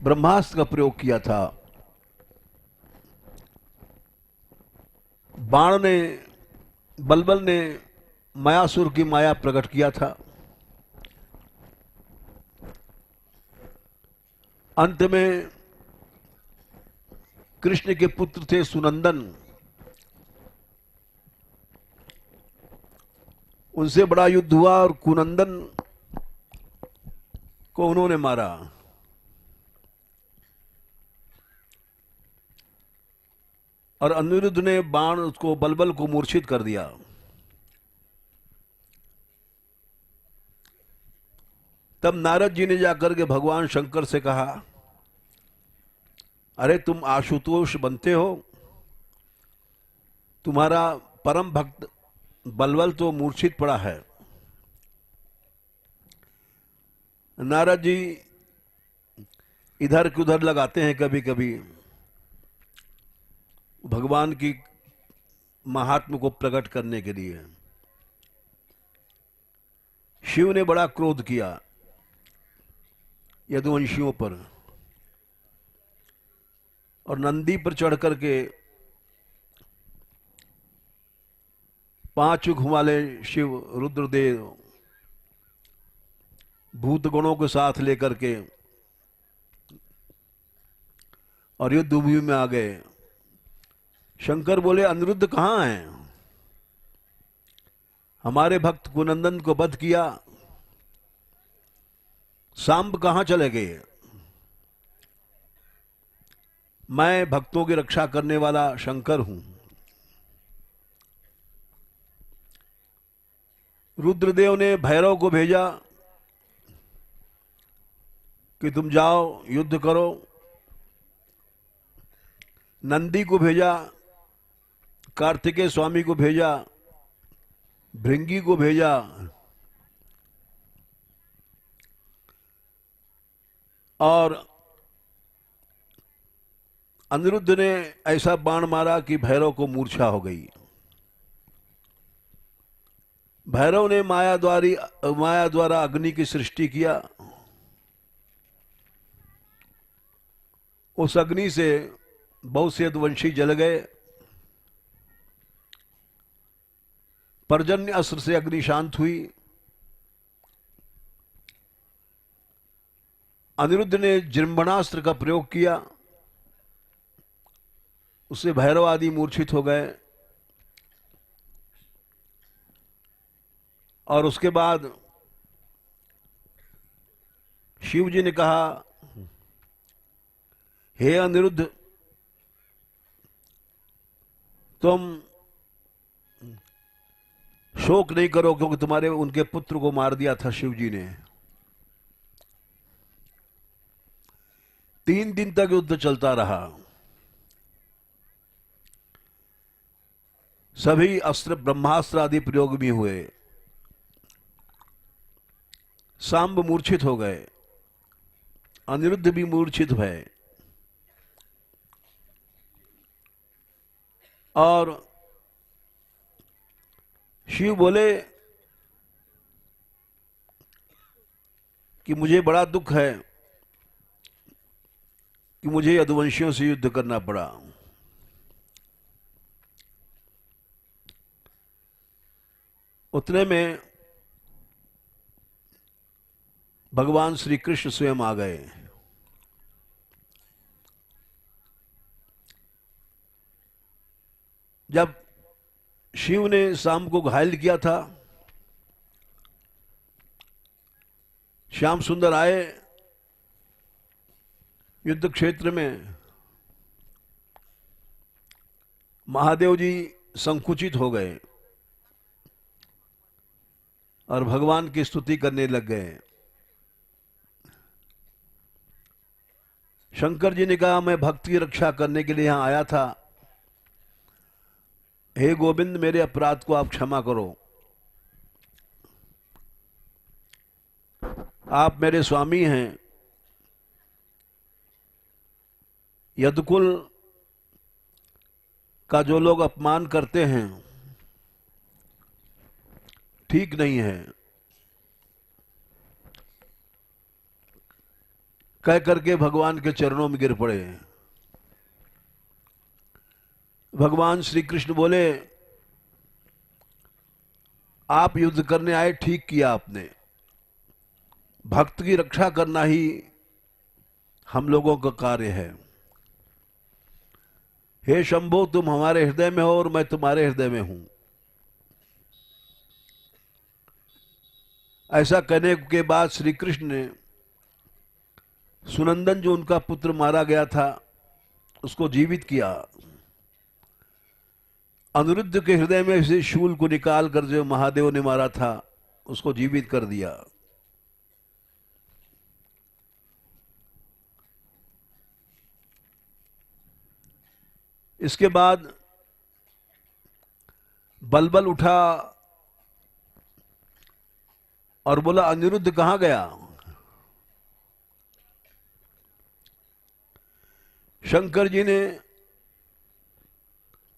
ब्रह्मास्त्र का प्रयोग किया था। बाण ने, बलबल ने मायासुर की माया प्रकट किया था। अंत में कृष्ण के पुत्र थे सुनंदन, उनसे बड़ा युद्ध हुआ और कुनंदन को उन्होंने मारा। और अनिरुद्ध ने बाण उसको, बलबल को मूर्छित कर दिया। तब नारद जी ने जाकर के भगवान शंकर से कहा, अरे तुम आशुतोष बनते हो, तुम्हारा परम भक्त बलबल तो मूर्छित पड़ा है। नारद जी इधर उधर लगाते हैं कभी कभी भगवान की महात्म को प्रकट करने के लिए। शिव ने बड़ा क्रोध किया यदुवंशियों पर, और नंदी पर चढ़ करके 5 घुमाले शिव रुद्रदेव भूत गणों के साथ लेकर के और युद्ध भूमि में आ गए। शंकर बोले, अनिरुद्ध कहां है? हमारे भक्त कुनंदन को वध किया, सांब कहां चले गए? मैं भक्तों की रक्षा करने वाला शंकर हूं। रुद्रदेव ने भैरव को भेजा कि तुम जाओ युद्ध करो। नंदी को भेजा, कार्तिकेय स्वामी को भेजा, भृंगी को भेजा। और अनिरुद्ध ने ऐसा बाण मारा कि भैरव को मूर्छा हो गई। भैरव ने माया द्वारा अग्नि की सृष्टि किया। उस अग्नि से बहुत से यदुवंशी जल गए। पर्जन्य अस्त्र से अग्नि शांत हुई। अनिरुद्ध ने जृंभणास्त्र का प्रयोग किया, उससे भैरव आदि मूर्छित हो गए। और उसके बाद शिव जी ने कहा, हे अनिरुद्ध, तुम शोक नहीं करो, क्योंकि तुम्हारे उनके पुत्र को मार दिया था शिव जी ने। 3 दिन तक युद्ध चलता रहा। सभी अस्त्र, ब्रह्मास्त्र आदि प्रयोग भी हुए। सांब मूर्छित हो गए, अनिरुद्ध भी मूर्छित भय। और शिव बोले कि मुझे बड़ा दुख है कि मुझे यदुवंशियों से युद्ध करना पड़ा। उतने में भगवान श्री कृष्ण स्वयं आ गए। जब शिव ने शाम को घायल किया था, श्याम सुंदर आए युद्ध क्षेत्र में। महादेव जी संकुचित हो गए और भगवान की स्तुति करने लग गए। शंकर जी ने कहा, मैं भक्त की रक्षा करने के लिए यहां आया था। हे गोविंद, मेरे अपराध को आप क्षमा करो। आप मेरे स्वामी हैं। यदुकुल का जो लोग अपमान करते हैं ठीक नहीं है। कह करके भगवान के चरणों में गिर पड़े। भगवान श्री कृष्ण बोले, आप युद्ध करने आए, ठीक किया आपने। भक्त की रक्षा करना ही हम लोगों का कार्य है। हे शंभो, तुम हमारे हृदय में हो और मैं तुम्हारे हृदय में हूं। ऐसा कहने के बाद श्री कृष्ण ने सुनंदन, जो उनका पुत्र मारा गया था, उसको जीवित किया। अनिरुद्ध के हृदय में से शूल को निकाल कर जो महादेव ने मारा था, उसको जीवित कर दिया। इसके बाद बलबल उठा और बोला, अनिरुद्ध कहां गया? शंकर जी ने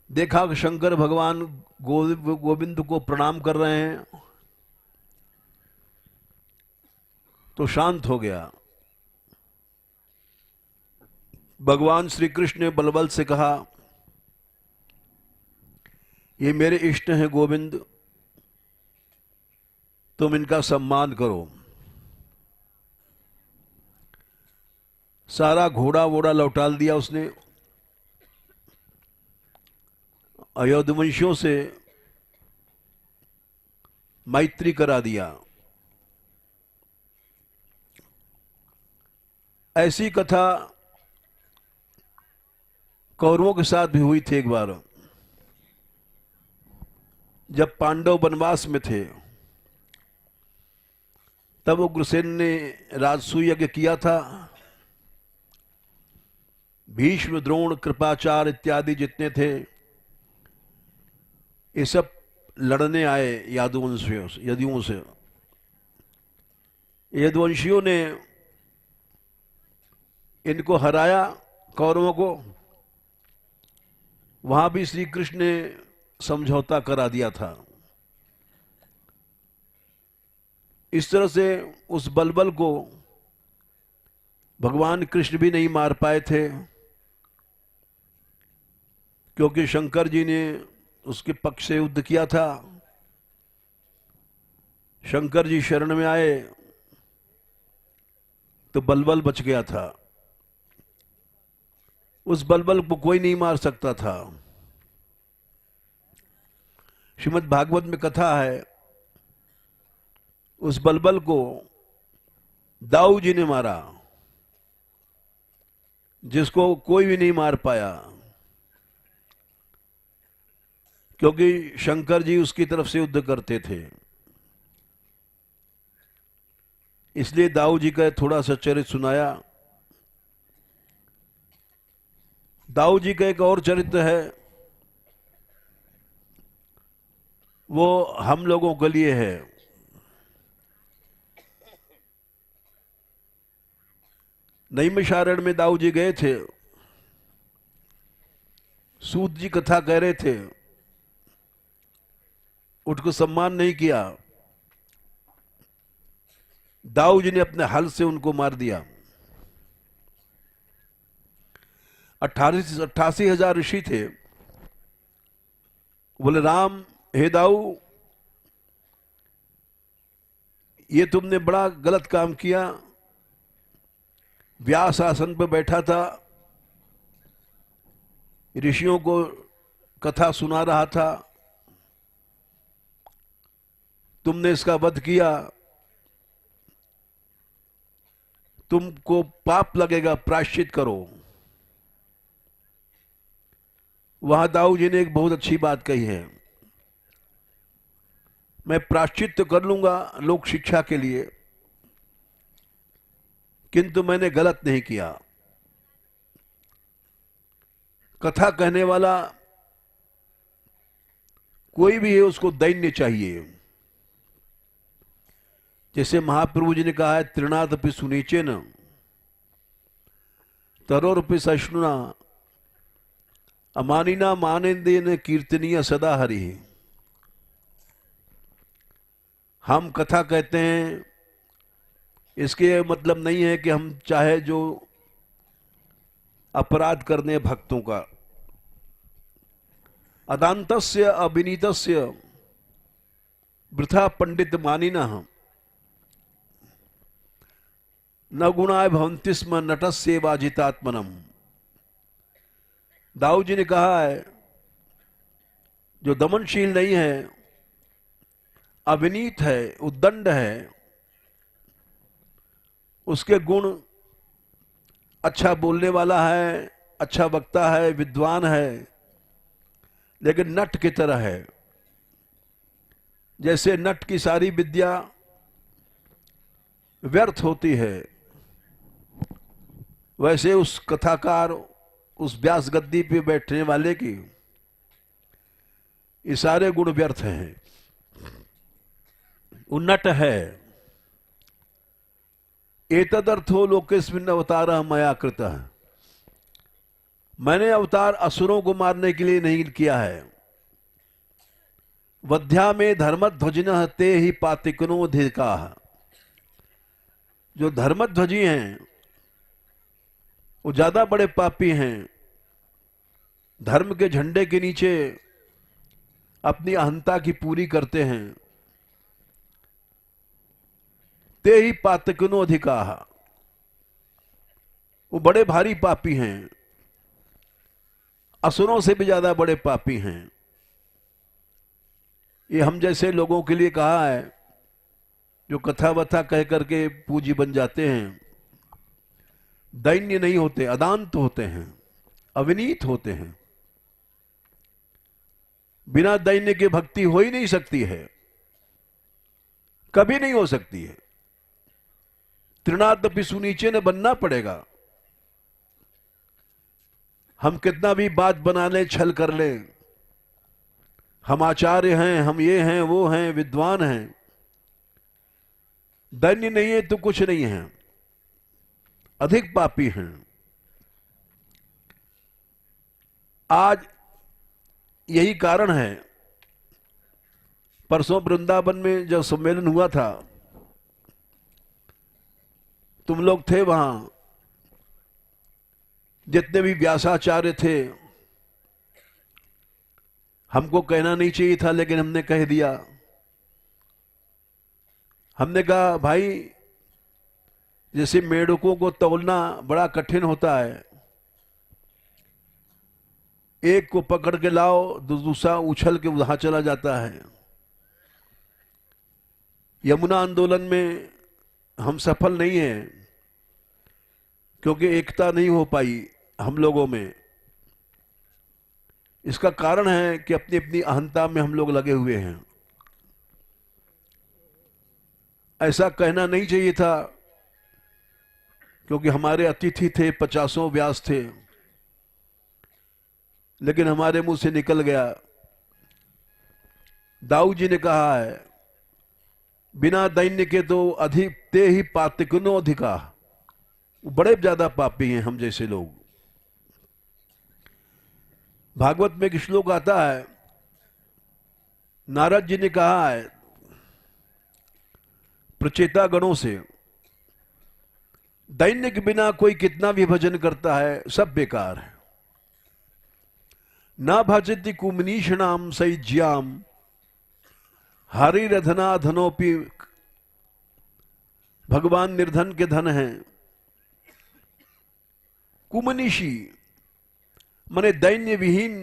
देखा कि शंकर भगवान गोविंद को प्रणाम कर रहे हैं, तो शांत हो गया। भगवान श्री कृष्ण ने बलबल से कहा, ये मेरे इष्ट हैं गोविंद, तुम इनका सम्मान करो। सारा घोड़ा वोड़ा लौटा दिया उसने। अयोध्यवंशियों से मैत्री करा दिया। ऐसी कथा कौरवों के साथ भी हुई थी एक बार, जब पांडव वनवास में थे। तब उग्रसेन ने राजसूय यज्ञ किया था। भीष्म, द्रोण, कृपाचार्य इत्यादि जितने थे, ये सब लड़ने आए यदुओं से। यदुवंशियों ने इनको हराया, कौरवों को। वहां भी श्री कृष्ण ने समझौता करा दिया था। इस तरह से उस बलबल को भगवान कृष्ण भी नहीं मार पाए थे, क्योंकि शंकर जी ने उसके पक्ष से युद्ध किया था। शंकर जी शरण में आए तो बलबल बच गया था। उस बलबल को कोई नहीं मार सकता था। श्रीमद् भागवत में कथा है, उस बलबल को दाऊ जी ने मारा, जिसको कोई भी नहीं मार पाया, क्योंकि शंकर जी उसकी तरफ से युद्ध करते थे। इसलिए दाऊ जी का थोड़ा सा चरित्र सुनाया। दाऊ जी का एक और चरित्र है, वो हम लोगों के लिए है। नैमिषारण्य में दाऊ जी गए थे, सूत जी कथा कह रहे थे, उनको सम्मान नहीं किया। दाऊ जी ने अपने हल से उनको मार दिया। 88,000 ऋषि थे। बोले, राम हे दाऊ, ये तुमने बड़ा गलत काम किया। व्यास आसन पर बैठा था, ऋषियों को कथा सुना रहा था, तुमने इसका वध किया, तुमको पाप लगेगा, प्रायश्चित करो। वहां दाऊ जी ने एक बहुत अच्छी बात कही है, मैं प्रायश्चित तो कर लूंगा लोक शिक्षा के लिए, किंतु मैंने गलत नहीं किया। कथा कहने वाला कोई भी है, उसको दैन्य चाहिए। जैसे महाप्रभु जी ने कहा है, तृणादपि सुनीचेन तरोरपि सहिष्णुना अमानिना मानेंदेन कीर्तनीय सदा हरि। हम कथा कहते हैं, इसके मतलब नहीं है कि हम चाहे जो अपराध करने भक्तों का। अदांतस्य अविनीतस्य वृथा पंडित मानिनः न गुणाय भवन्ति स्म नटस्य वाजितात्मनम। दाऊ जी ने कहा है, जो दमनशील नहीं है, अविनीत है, उद्दंड है, उसके गुण अच्छा बोलने वाला है, अच्छा वक्ता है, विद्वान है, लेकिन नट की तरह है। जैसे नट की सारी विद्या व्यर्थ होती है, वैसे उस कथाकार, उस व्यास गद्दी पे बैठने वाले की ये सारे गुण व्यर्थ हैं। उन्नट है। एतदर्थो लोकेस्मिन् अवतारः मया कृतः। मैंने अवतार असुरों को मारने के लिए नहीं किया है। वध्या में धर्मध्वजिनः ते ही पातिकनोऽधिकाः। जो धर्मध्वजी हैं वो ज्यादा बड़े पापी हैं। धर्म के झंडे के नीचे अपनी अहंता की पूरी करते हैं। ते ही पातकिनो अधिकाः। वो बड़े भारी पापी हैं, असुरों से भी ज्यादा बड़े पापी हैं। ये हम जैसे लोगों के लिए कहा है, जो कथा वथा कह करके पूजी बन जाते हैं। दैन्य नहीं होते, अदांत होते हैं, अविनीत होते हैं। बिना दैन्य के भक्ति हो ही नहीं सकती है, कभी नहीं हो सकती है। तृणादपि सुनीचेन बनना पड़ेगा। हम कितना भी बात बना ले, छल कर ले, हम आचार्य हैं, हम ये हैं, वो हैं, विद्वान हैं, दैन्य नहीं है तो कुछ नहीं है, अधिक पापी हैं। आज यही कारण है, परसों वृंदावन में जब सम्मेलन हुआ था, तुम लोग थे वहां, जितने भी व्यासाचार्य थे। हमको कहना नहीं चाहिए था, लेकिन हमने कह दिया। हमने कहा, भाई जैसे मेढकों को तौलना बड़ा कठिन होता है, एक को पकड़ के लाओ तो दूसरा उछल के वहां चला जाता है। यमुना आंदोलन में हम सफल नहीं हैं क्योंकि एकता नहीं हो पाई हम लोगों में। इसका कारण है कि अपनी अपनी अहंता में हम लोग लगे हुए हैं। ऐसा कहना नहीं चाहिए था क्योंकि हमारे अतिथि थे, 50 व्यास थे, लेकिन हमारे मुंह से निकल गया। दाऊ जी ने कहा है, बिना दैन्य के तो अधिक ते ही पातिकनो अधिका, बड़े ज्यादा पापी हैं हम जैसे लोग। भागवत में एक श्लोक आता है, नारद जी ने कहा है प्रचेता गणों से, दैन्य के बिना कोई कितना भी भजन करता है सब बेकार है। ना भजति कुमनीषणाम सैज्याम हरिरधना धनोपि, भगवान निर्धन के धन हैं। कुमनीषी माने दैन्य विहीन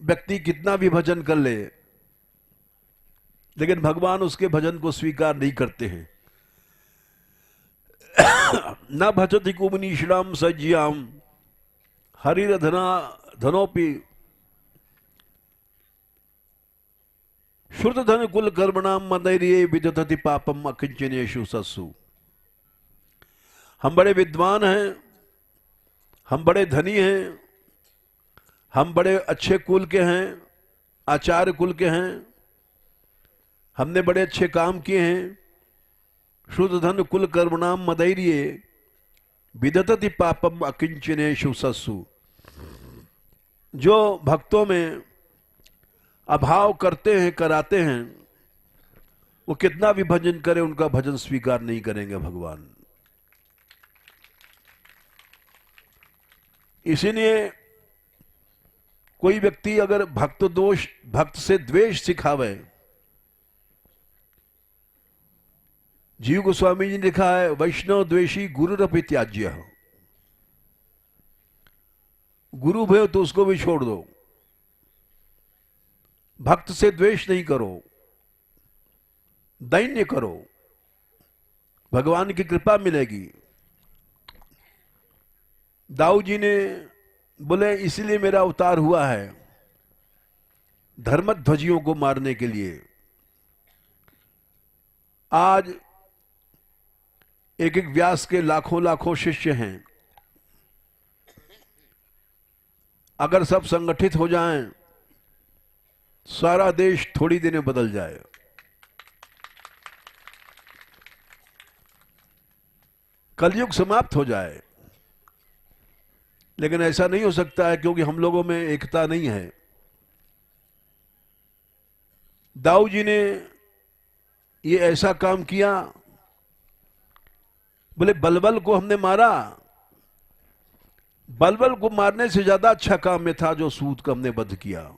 व्यक्ति कितना भी भजन कर ले, लेकिन भगवान उसके भजन को स्वीकार नहीं करते हैं। न भजति कुमनीषणाम सज्याम हरिरधना धनोपि, श्रुत धन कुल कर्मणाम मदैर्ये विदधति पापम अकिंचनेषु सत्सु। हम बड़े विद्वान हैं, हम बड़े धनी हैं, हम बड़े अच्छे कुल के हैं, आचार्य कुल के हैं, हमने बड़े अच्छे काम किए हैं। शुद्ध धन कुल कर्मणाम मदैर्ये विदधति पापम अकिंचनेषु सत्सु। जो भक्तों में अभाव करते हैं, कराते हैं, वो कितना भी भजन करे उनका भजन स्वीकार नहीं करेंगे भगवान। इसीलिए कोई व्यक्ति अगर भक्त से द्वेष सिखावे, जीव गोस्वामी जी ने लिखा है, वैष्णव द्वेषी गुरुरपि त्याज्य। गुरु भय तो उसको भी छोड़ दो, भक्त से द्वेष नहीं करो, दैन्य करो, भगवान की कृपा मिलेगी। दाऊ जी ने बोले इसलिए मेरा अवतार हुआ है, धर्मध्वजियों को मारने के लिए। आज एक एक व्यास के लाखों लाखों शिष्य हैं। अगर सब संगठित हो जाएं, सारा देश थोड़ी देर में बदल जाए। कलयुग समाप्त हो जाए, लेकिन ऐसा नहीं हो सकता है क्योंकि हम लोगों में एकता नहीं है। दाऊ जी ने ये ऐसा काम किया, बोले बलबल को हमने मारा, बलबल को मारने से ज्यादा अच्छा काम में था जो सूत को हमने वध किया।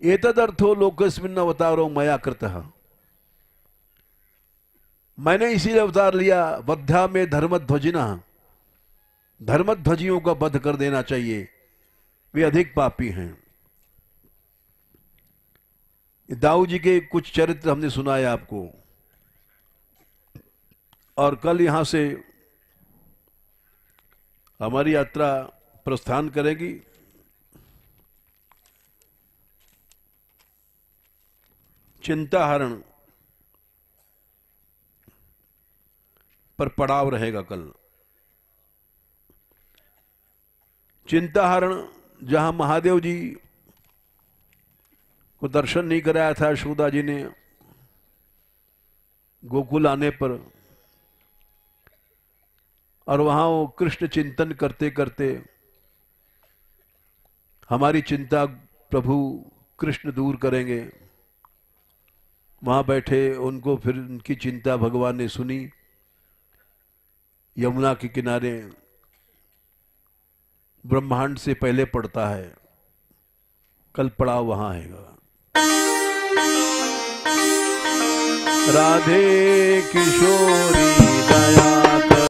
एतदर्थो लोकस्मिन् अवतारो मया कृतः, मैंने इसीलिए अवतार लिया, वध्या में धर्मध्वजिना, धर्मध्वजियों का वध कर देना चाहिए, वे अधिक पापी हैं। दाऊ जी के कुछ चरित्र हमने सुनाए आपको, और कल यहां से हमारी यात्रा प्रस्थान करेगी। चिंताहरण पर पड़ाव रहेगा कल। चिंताहरण जहां महादेव जी को दर्शन नहीं कराया था यशोदा जी ने गोकुल आने पर, और वहां वो कृष्ण चिंतन करते करते हमारी चिंता प्रभु कृष्ण दूर करेंगे। वहां बैठे उनको फिर उनकी चिंता भगवान ने सुनी। यमुना के किनारे ब्रह्मांड से पहले पड़ता है, कल पड़ाव वहां आएगा। राधे किशोरी